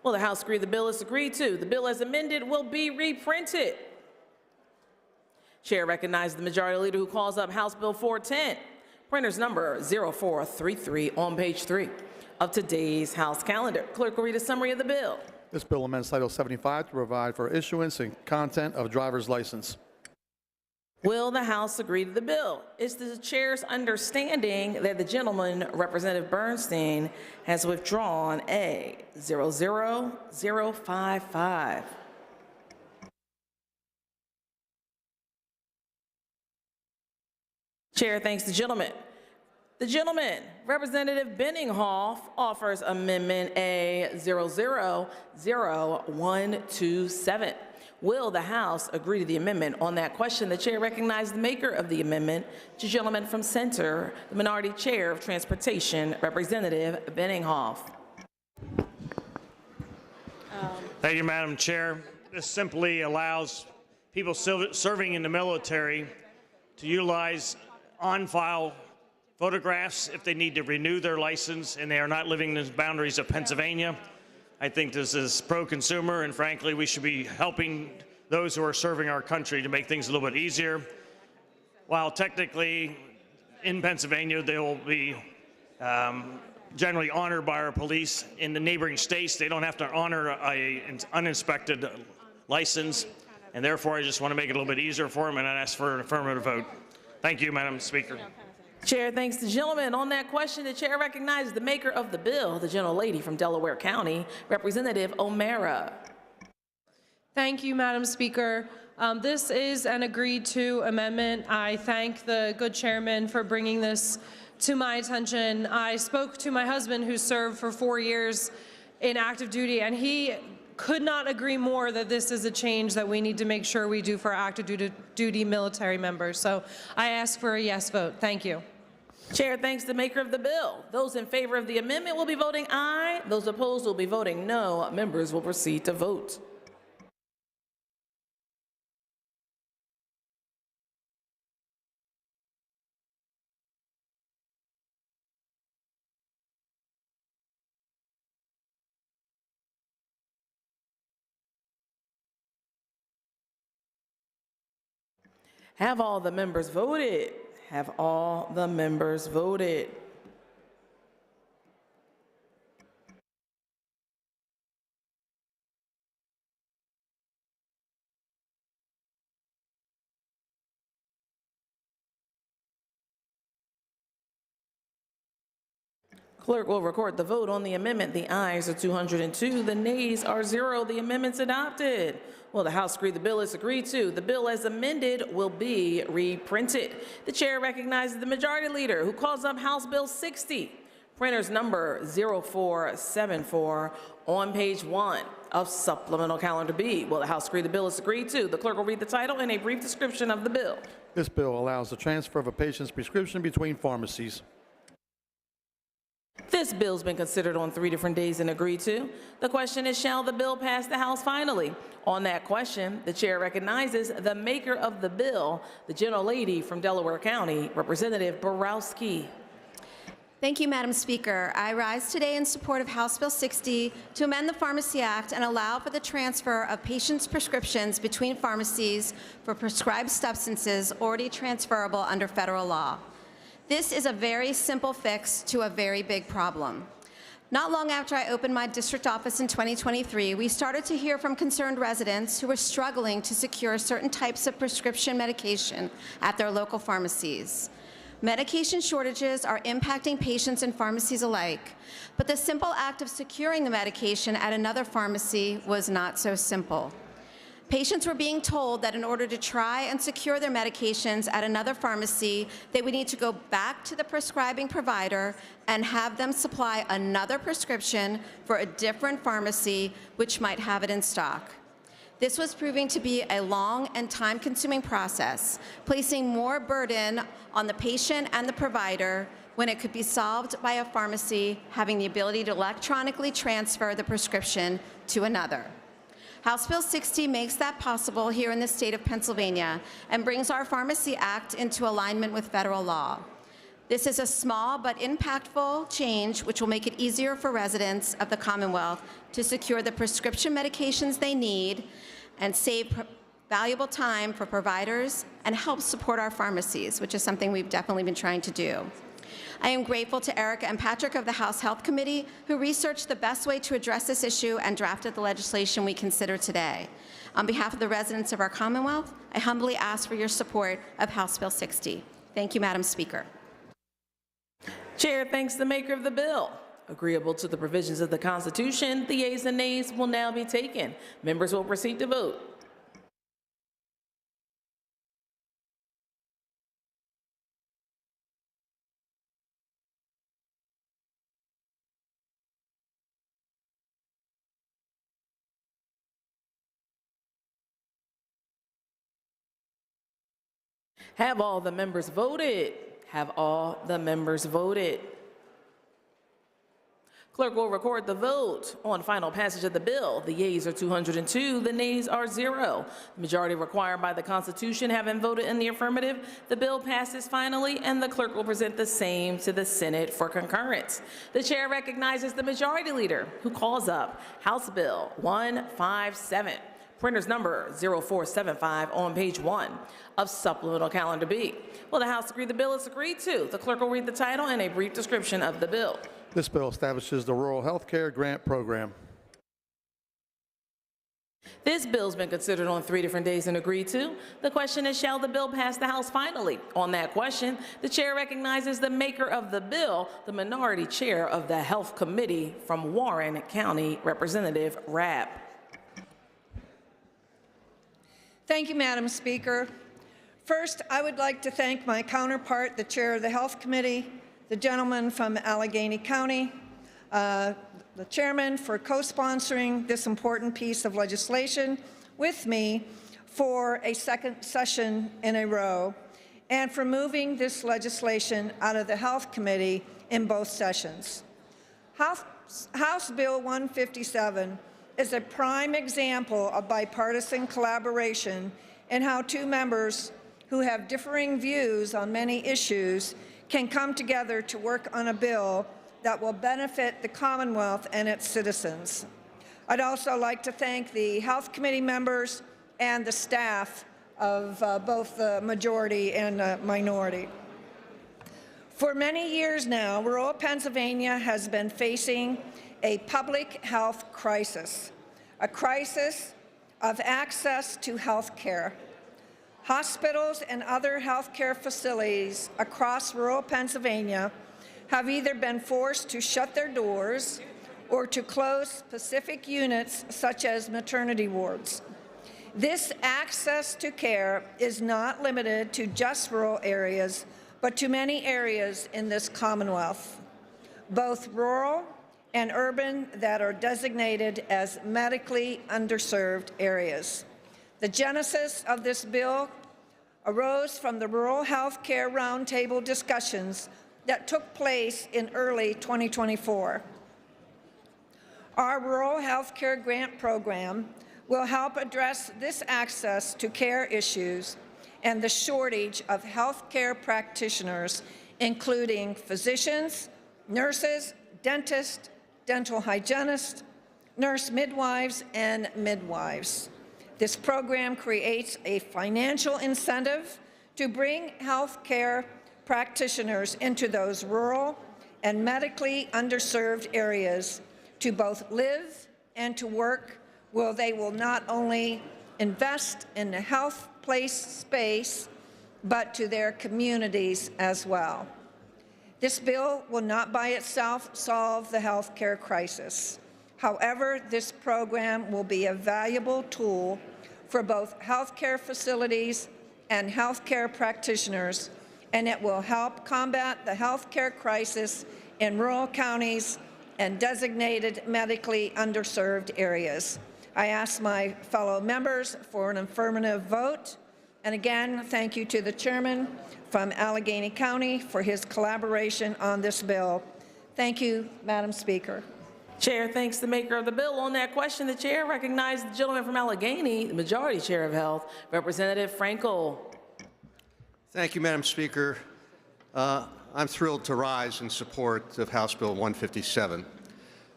Will the House agree the bill is agreed to? The bill as amended will be reprinted. Chair recognizes the Majority Leader who calls up House Bill 410, printer's number 0433 on page 3 of today's House calendar. Clerk will read a summary of the bill. This bill amends Title 75 to provide for issuance and content of driver's license. Will the House agree to the bill? It's the chair's understanding that the gentleman, Representative Bernstein, has withdrawn A 00055. Chair thanks the gentleman. The gentleman, Representative Benninghoff, offers Amendment A 000127. Will the House agree to the amendment? On that question, the chair recognizes the maker of the amendment, the gentleman from Center, the Minority Chair of Transportation, Representative Benninghoff. Thank you, Madam Chair. This simply allows people serving in the military to utilize on-file photographs if they need to renew their license and they are not living in the boundaries of Pennsylvania. I think this is pro-consumer, and frankly, we should be helping those who are serving our country to make things a little bit easier. While technically in Pennsylvania, they will be generally honored by our police. In the neighboring states, they don't have to honor an uninspected license, and therefore I just want to make it a little bit easier for them, and I ask for an affirmative vote. Thank you, Madam Speaker. Chair thanks the gentleman. On that question, the chair recognizes the maker of the bill, the gentlelady from Delaware County, Representative O'Mara. Thank you, Madam Speaker. This is an agreed-to amendment. I thank the good chairman for bringing this to my attention. I spoke to my husband, who served for 4 years in active duty, and he could not agree more that this is a change that we need to make sure we do for our active duty military members. So I ask for a yes vote. Thank you. Chair thanks the maker of the bill. Those in favor of the amendment will be voting aye. Those opposed will be voting no. Members will proceed to vote. Have all the members voted? Have all the members voted? Clerk will record the vote on the amendment. The ayes are 202, the nays are 0. The amendment's adopted. Will the House agree the bill is agreed to? The bill as amended will be reprinted. The chair recognizes the Majority Leader who calls up House Bill 60, printer's number 0474 on page 1 of Supplemental Calendar B. Will the House agree the bill is agreed to? The clerk will read the title and a brief description of the bill. This bill allows the transfer of a patient's prescription between pharmacies. This bill's been considered on 3 different days and agreed to. The question is, shall the bill pass the House finally? On that question, the chair recognizes the maker of the bill, the gentlelady from Delaware County, Representative Borowski. Thank you, Madam Speaker. I rise today in support of House Bill 60 to amend the Pharmacy Act and allow for the transfer of patients' prescriptions between pharmacies for prescribed substances already transferable under federal law. This is a very simple fix to a very big problem. Not long after I opened my district office in 2023, we started to hear from concerned residents who were struggling to secure certain types of prescription medication at their local pharmacies. Medication shortages are impacting patients and pharmacies alike, but the simple act of securing the medication at another pharmacy was not so simple. Patients were being told that in order to try and secure their medications at another pharmacy, they would need to go back to the prescribing provider and have them supply another prescription for a different pharmacy, which might have it in stock. This was proving to be a long and time-consuming process, placing more burden on the patient and the provider when it could be solved by a pharmacy having the ability to electronically transfer the prescription to another. House Bill 60 makes that possible here in the state of Pennsylvania and brings our Pharmacy Act into alignment with federal law. This is a small but impactful change which will make it easier for residents of the Commonwealth to secure the prescription medications they need and save valuable time for providers and help support our pharmacies, which is something we've definitely been trying to do. I am grateful to Erica and Patrick of the House Health Committee who researched the best way to address this issue and drafted the legislation we consider today. On behalf of the residents of our Commonwealth, I humbly ask for your support of House Bill 60. Thank you, Madam Speaker. Chair thanks the maker of the bill. Agreeable to the provisions of the Constitution, the yeas and nays will now be taken. Members will proceed to vote. Have all the members voted? Have all the members voted? Clerk will record the vote on final passage of the bill. The yeas are 202, the nays are 0. The majority required by the Constitution having voted in the affirmative, the bill passes finally, and the clerk will present the same to the Senate for concurrence. The chair recognizes the majority leader who calls up House Bill 157. Printer's number 0475 on page 1 of Supplemental Calendar B. Will the House agree the bill is agreed to? The clerk will read the title and a brief description of the bill. This bill establishes the Rural Health Care Grant Program. This bill's been considered on 3 different days and agreed to. The question is, shall the bill pass the House finally? On that question, the chair recognizes the maker of the bill, the minority chair of the Health Committee from Warren County, Representative Rapp. Thank you, Madam Speaker. First, I would like to thank my counterpart, the chair of the Health Committee, the gentleman from Allegheny County, the chairman for co-sponsoring this important piece of legislation with me for a second session in a row, and for moving this legislation out of the Health Committee in both sessions. House Bill 157 is a prime example of bipartisan collaboration in how two members who have differing views on many issues can come together to work on a bill that will benefit the Commonwealth and its citizens. I'd also like to thank the Health Committee members and the staff of both the majority and minority. For many years now, rural Pennsylvania has been facing a public health crisis, a crisis of access to health care. Hospitals and other health care facilities across rural Pennsylvania have either been forced to shut their doors or to close specific units such as maternity wards. This access to care is not limited to just rural areas, but to many areas in this Commonwealth, both rural and urban that are designated as medically underserved areas. The genesis of this bill arose from the Rural Health Care Roundtable discussions that took place in early 2024. Our Rural Health Care Grant Program will help address this access to care issues and the shortage of health care practitioners, including physicians, nurses, dentists, dental hygienists, nurse midwives, and midwives. This program creates a financial incentive to bring health care practitioners into those rural and medically underserved areas to both live and to work, where they will not only invest in the health place space, but to their communities as well. This bill will not by itself solve the health care crisis. However, this program will be a valuable tool for both healthcare facilities and healthcare practitioners, and it will help combat the healthcare crisis in rural counties and designated medically underserved areas. I ask my fellow members for an affirmative vote. And again, thank you to the chairman from Allegheny County for his collaboration on this bill. Thank you, Madam Speaker. Chair thanks the maker of the bill. On that question, the chair recognized the gentleman from Allegheny, the Majority Chair of Health, Representative Frankel. Thank you, Madam Speaker. I'm thrilled to rise in support of House Bill 157.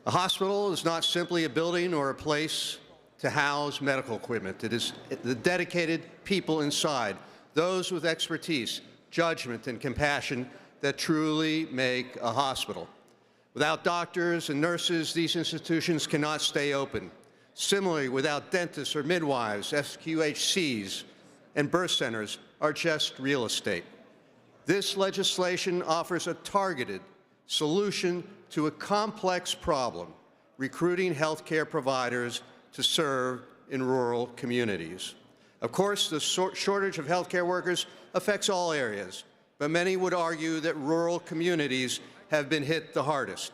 A hospital is not simply a building or a place to house medical equipment. It is the dedicated people inside, those with expertise, judgment, and compassion that truly make a hospital. Without doctors and nurses, these institutions cannot stay open. Similarly, without dentists or midwives, SQHCs and birth centers are just real estate. This legislation offers a targeted solution to a complex problem, recruiting healthcare providers to serve in rural communities. Of course, the shortage of healthcare workers affects all areas, but many would argue that rural communities have been hit the hardest.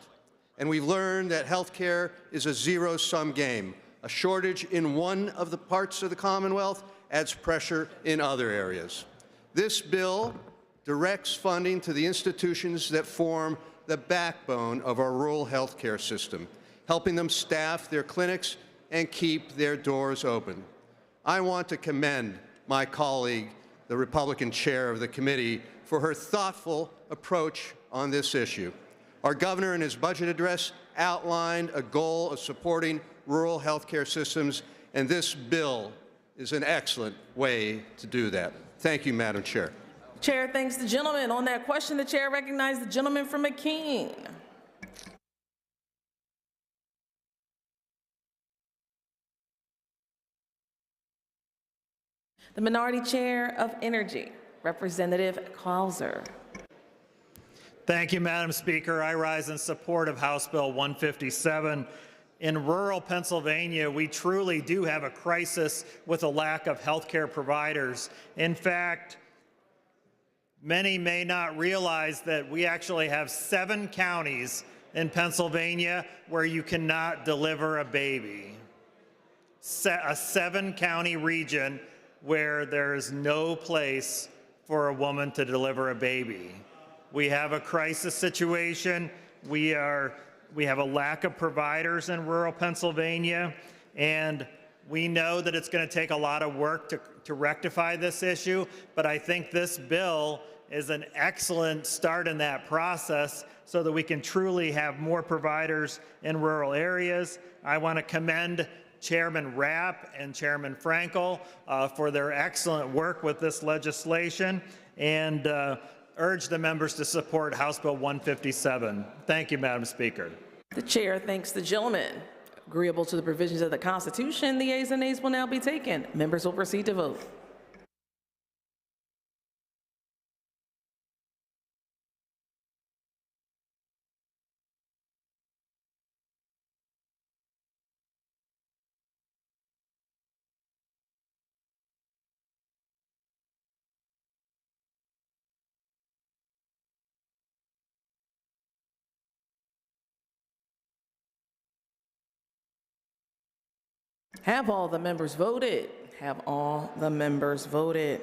And we've learned that healthcare is a zero-sum game. A shortage in one of the parts of the Commonwealth adds pressure in other areas. This bill directs funding to the institutions that form the backbone of our rural healthcare system, helping them staff their clinics and keep their doors open. I want to commend my colleague, the Republican chair of the committee, for her thoughtful approach on this issue. Our governor in his budget address outlined a goal of supporting rural healthcare systems, and this bill is an excellent way to do that. Thank you, Madam Chair. Chair thanks the gentleman. On that question, the chair recognized the gentleman from McKean. The Minority Chair of Energy, Representative Clauser. Thank you, Madam Speaker. I rise in support of House Bill 157. In rural Pennsylvania, we truly do have a crisis with a lack of healthcare providers. In fact, many may not realize that we actually have 7 counties in Pennsylvania where you cannot deliver a baby. A 7-county region where there is no place for a woman to deliver a baby. We have a crisis situation. We have a lack of providers in rural Pennsylvania, and we know that it's going to take a lot of work to rectify this issue, but I think this bill is an excellent start in that process so that we can truly have more providers in rural areas. I want to commend Chairman Rapp and Chairman Frankel for their excellent work with this legislation, and urge the members to support House Bill 157. Thank you, Madam Speaker. The chair thanks the gentleman. Agreeable to the provisions of the Constitution, the yeas and nays will now be taken. Members will proceed to vote. Have all the members voted? Have all the members voted?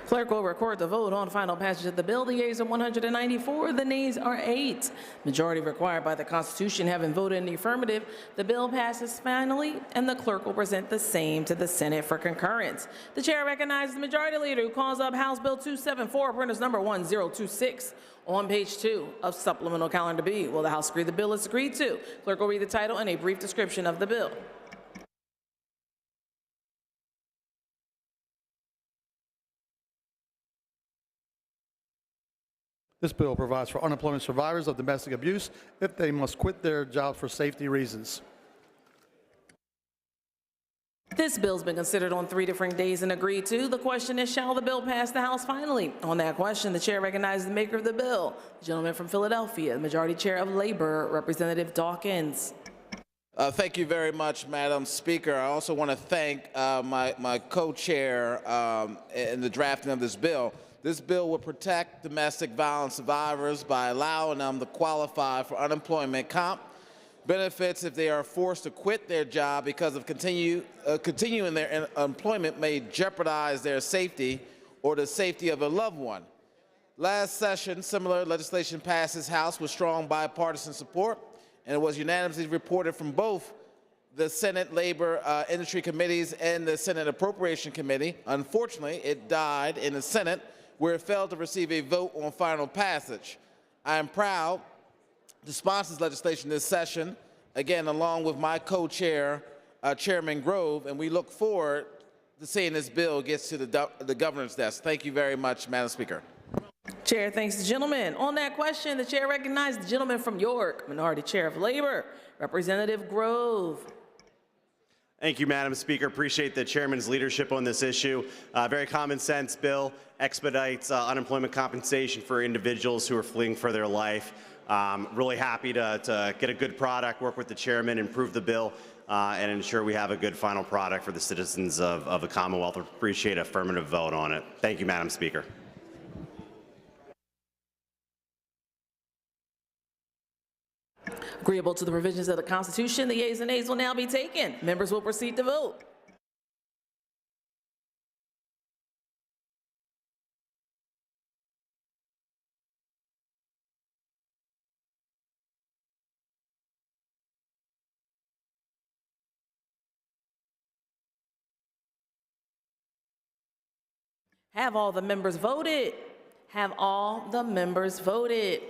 Clerk will record the vote on final passage of the bill. The yeas are 194, the nays are 8. Majority required by the Constitution having voted in the affirmative, the bill passes finally, and the clerk will present the same to the Senate for concurrence. The chair recognizes the Majority Leader who calls up House Bill 274, Apprentice number 1026, on page 2 of Supplemental Calendar B. Will the House agree the bill is agreed to? Clerk will read the title and a brief description of the bill. This bill provides for unemployment survivors of domestic abuse if they must quit their jobs for safety reasons. This bill's been considered on 3 different days and agreed to. The question is, shall the bill pass the House finally? On that question, the chair recognizes the maker of the bill, the gentleman from Philadelphia, the Majority Chair of Labor, Representative Dawkins. Thank you very much, Madam Speaker. I also want to thank my co-chair in the drafting of this bill. This bill will protect domestic violence survivors by allowing them to qualify for unemployment comp benefits if they are forced to quit their job because of continuing their employment may jeopardize their safety or the safety of a loved one. Last session, similar legislation passed this House with strong bipartisan support, and it was unanimously reported from both the Senate Labor Industry Committees and the Senate Appropriation Committee. Unfortunately, it died in the Senate, where it failed to receive a vote on final passage. I am proud to sponsor this legislation this session, again, along with my co-chair, Chairman Grove, and we look forward to seeing this bill gets to the governor's desk. Thank you very much, Madam Speaker. Chair thanks the gentleman. On that question, the chair recognized the gentleman from York, Minority Chair of Labor, Representative Grove. Thank you, Madam Speaker. Appreciate the chairman's leadership on this issue. Very common sense bill, expedites unemployment compensation for individuals who are fleeing for their life. Really happy to get a good product, work with the chairman, improve the bill, and ensure we have a good final product for the citizens of the Commonwealth. Appreciate an affirmative vote on it. Thank you, Madam Speaker. Agreeable to the provisions of the Constitution, the yeas and nays will now be taken. Members will proceed to vote. Have all the members voted? Have all the members voted?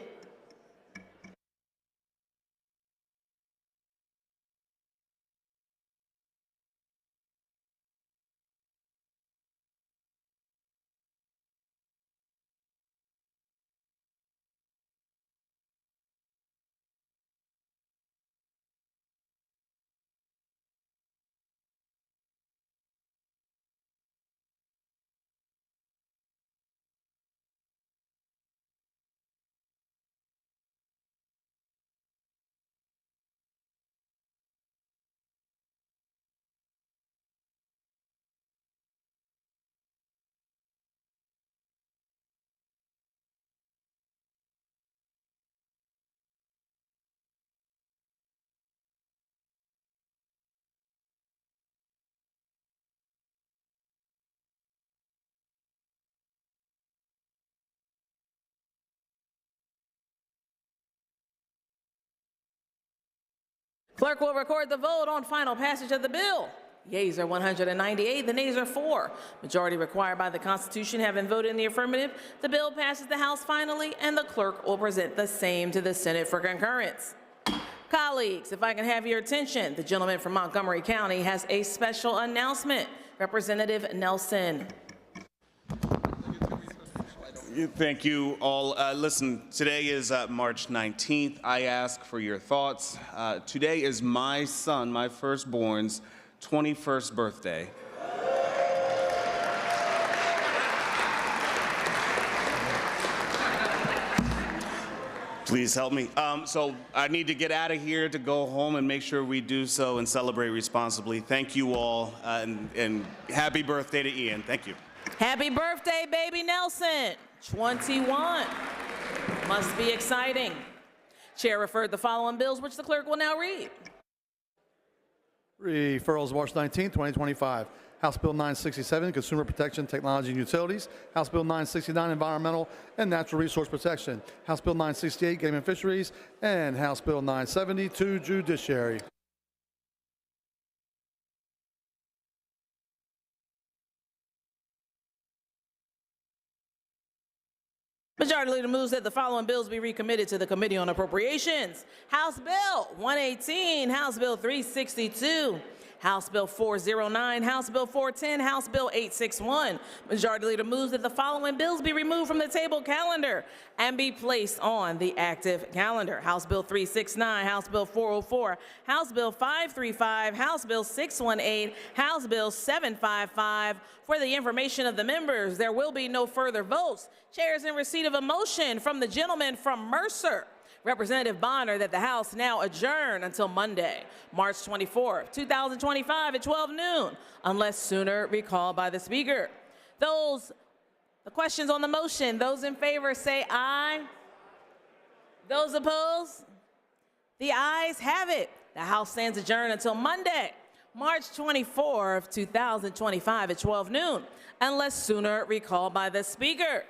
Clerk will record the vote on final passage of the bill. Yeas are 198, the nays are 4. Majority required by the Constitution having voted in the affirmative, the bill passes the House finally, and the clerk will present the same to the Senate for concurrence. Colleagues, if I can have your attention, the gentleman from Montgomery County has a special announcement. Representative Nelson. Thank you all. Listen, today is March 19th. I ask for your thoughts. Today is my son, my firstborn's 21st birthday. Please help me. So I need to get out of here to go home and make sure we do so and celebrate responsibly. Thank you all, and happy birthday to Ian. Thank you. Happy birthday, baby Nelson. 21. Must be exciting. Chair referred the following bills, which the clerk will now read. Referrals March 19, 2025. House Bill 967, Consumer Protection, Technology and Utilities. House Bill 969, Environmental and Natural Resource Protection. House Bill 968, Game and Fisheries. And House Bill 972, Judiciary. Majority Leader moves that the following bills be recommitted to the Committee on Appropriations. House Bill 118, House Bill 362, House Bill 409, House Bill 410, House Bill 861. Majority Leader moves that the following bills be removed from the table calendar and be placed on the active calendar. House Bill 369, House Bill 404, House Bill 535, House Bill 618, House Bill 755. For the information of the members, there will be no further votes. Chair is in receipt of a motion from the gentleman from Mercer, Representative Bonner, that the House now adjourn until Monday, March 24th, 2025 at 12 noon, unless sooner recalled by the Speaker. The questions on the motion, those in favor say aye. Those opposed? The ayes have it. The House stands adjourned until Monday, March 24th, 2025 at 12 noon, unless sooner recalled by the Speaker.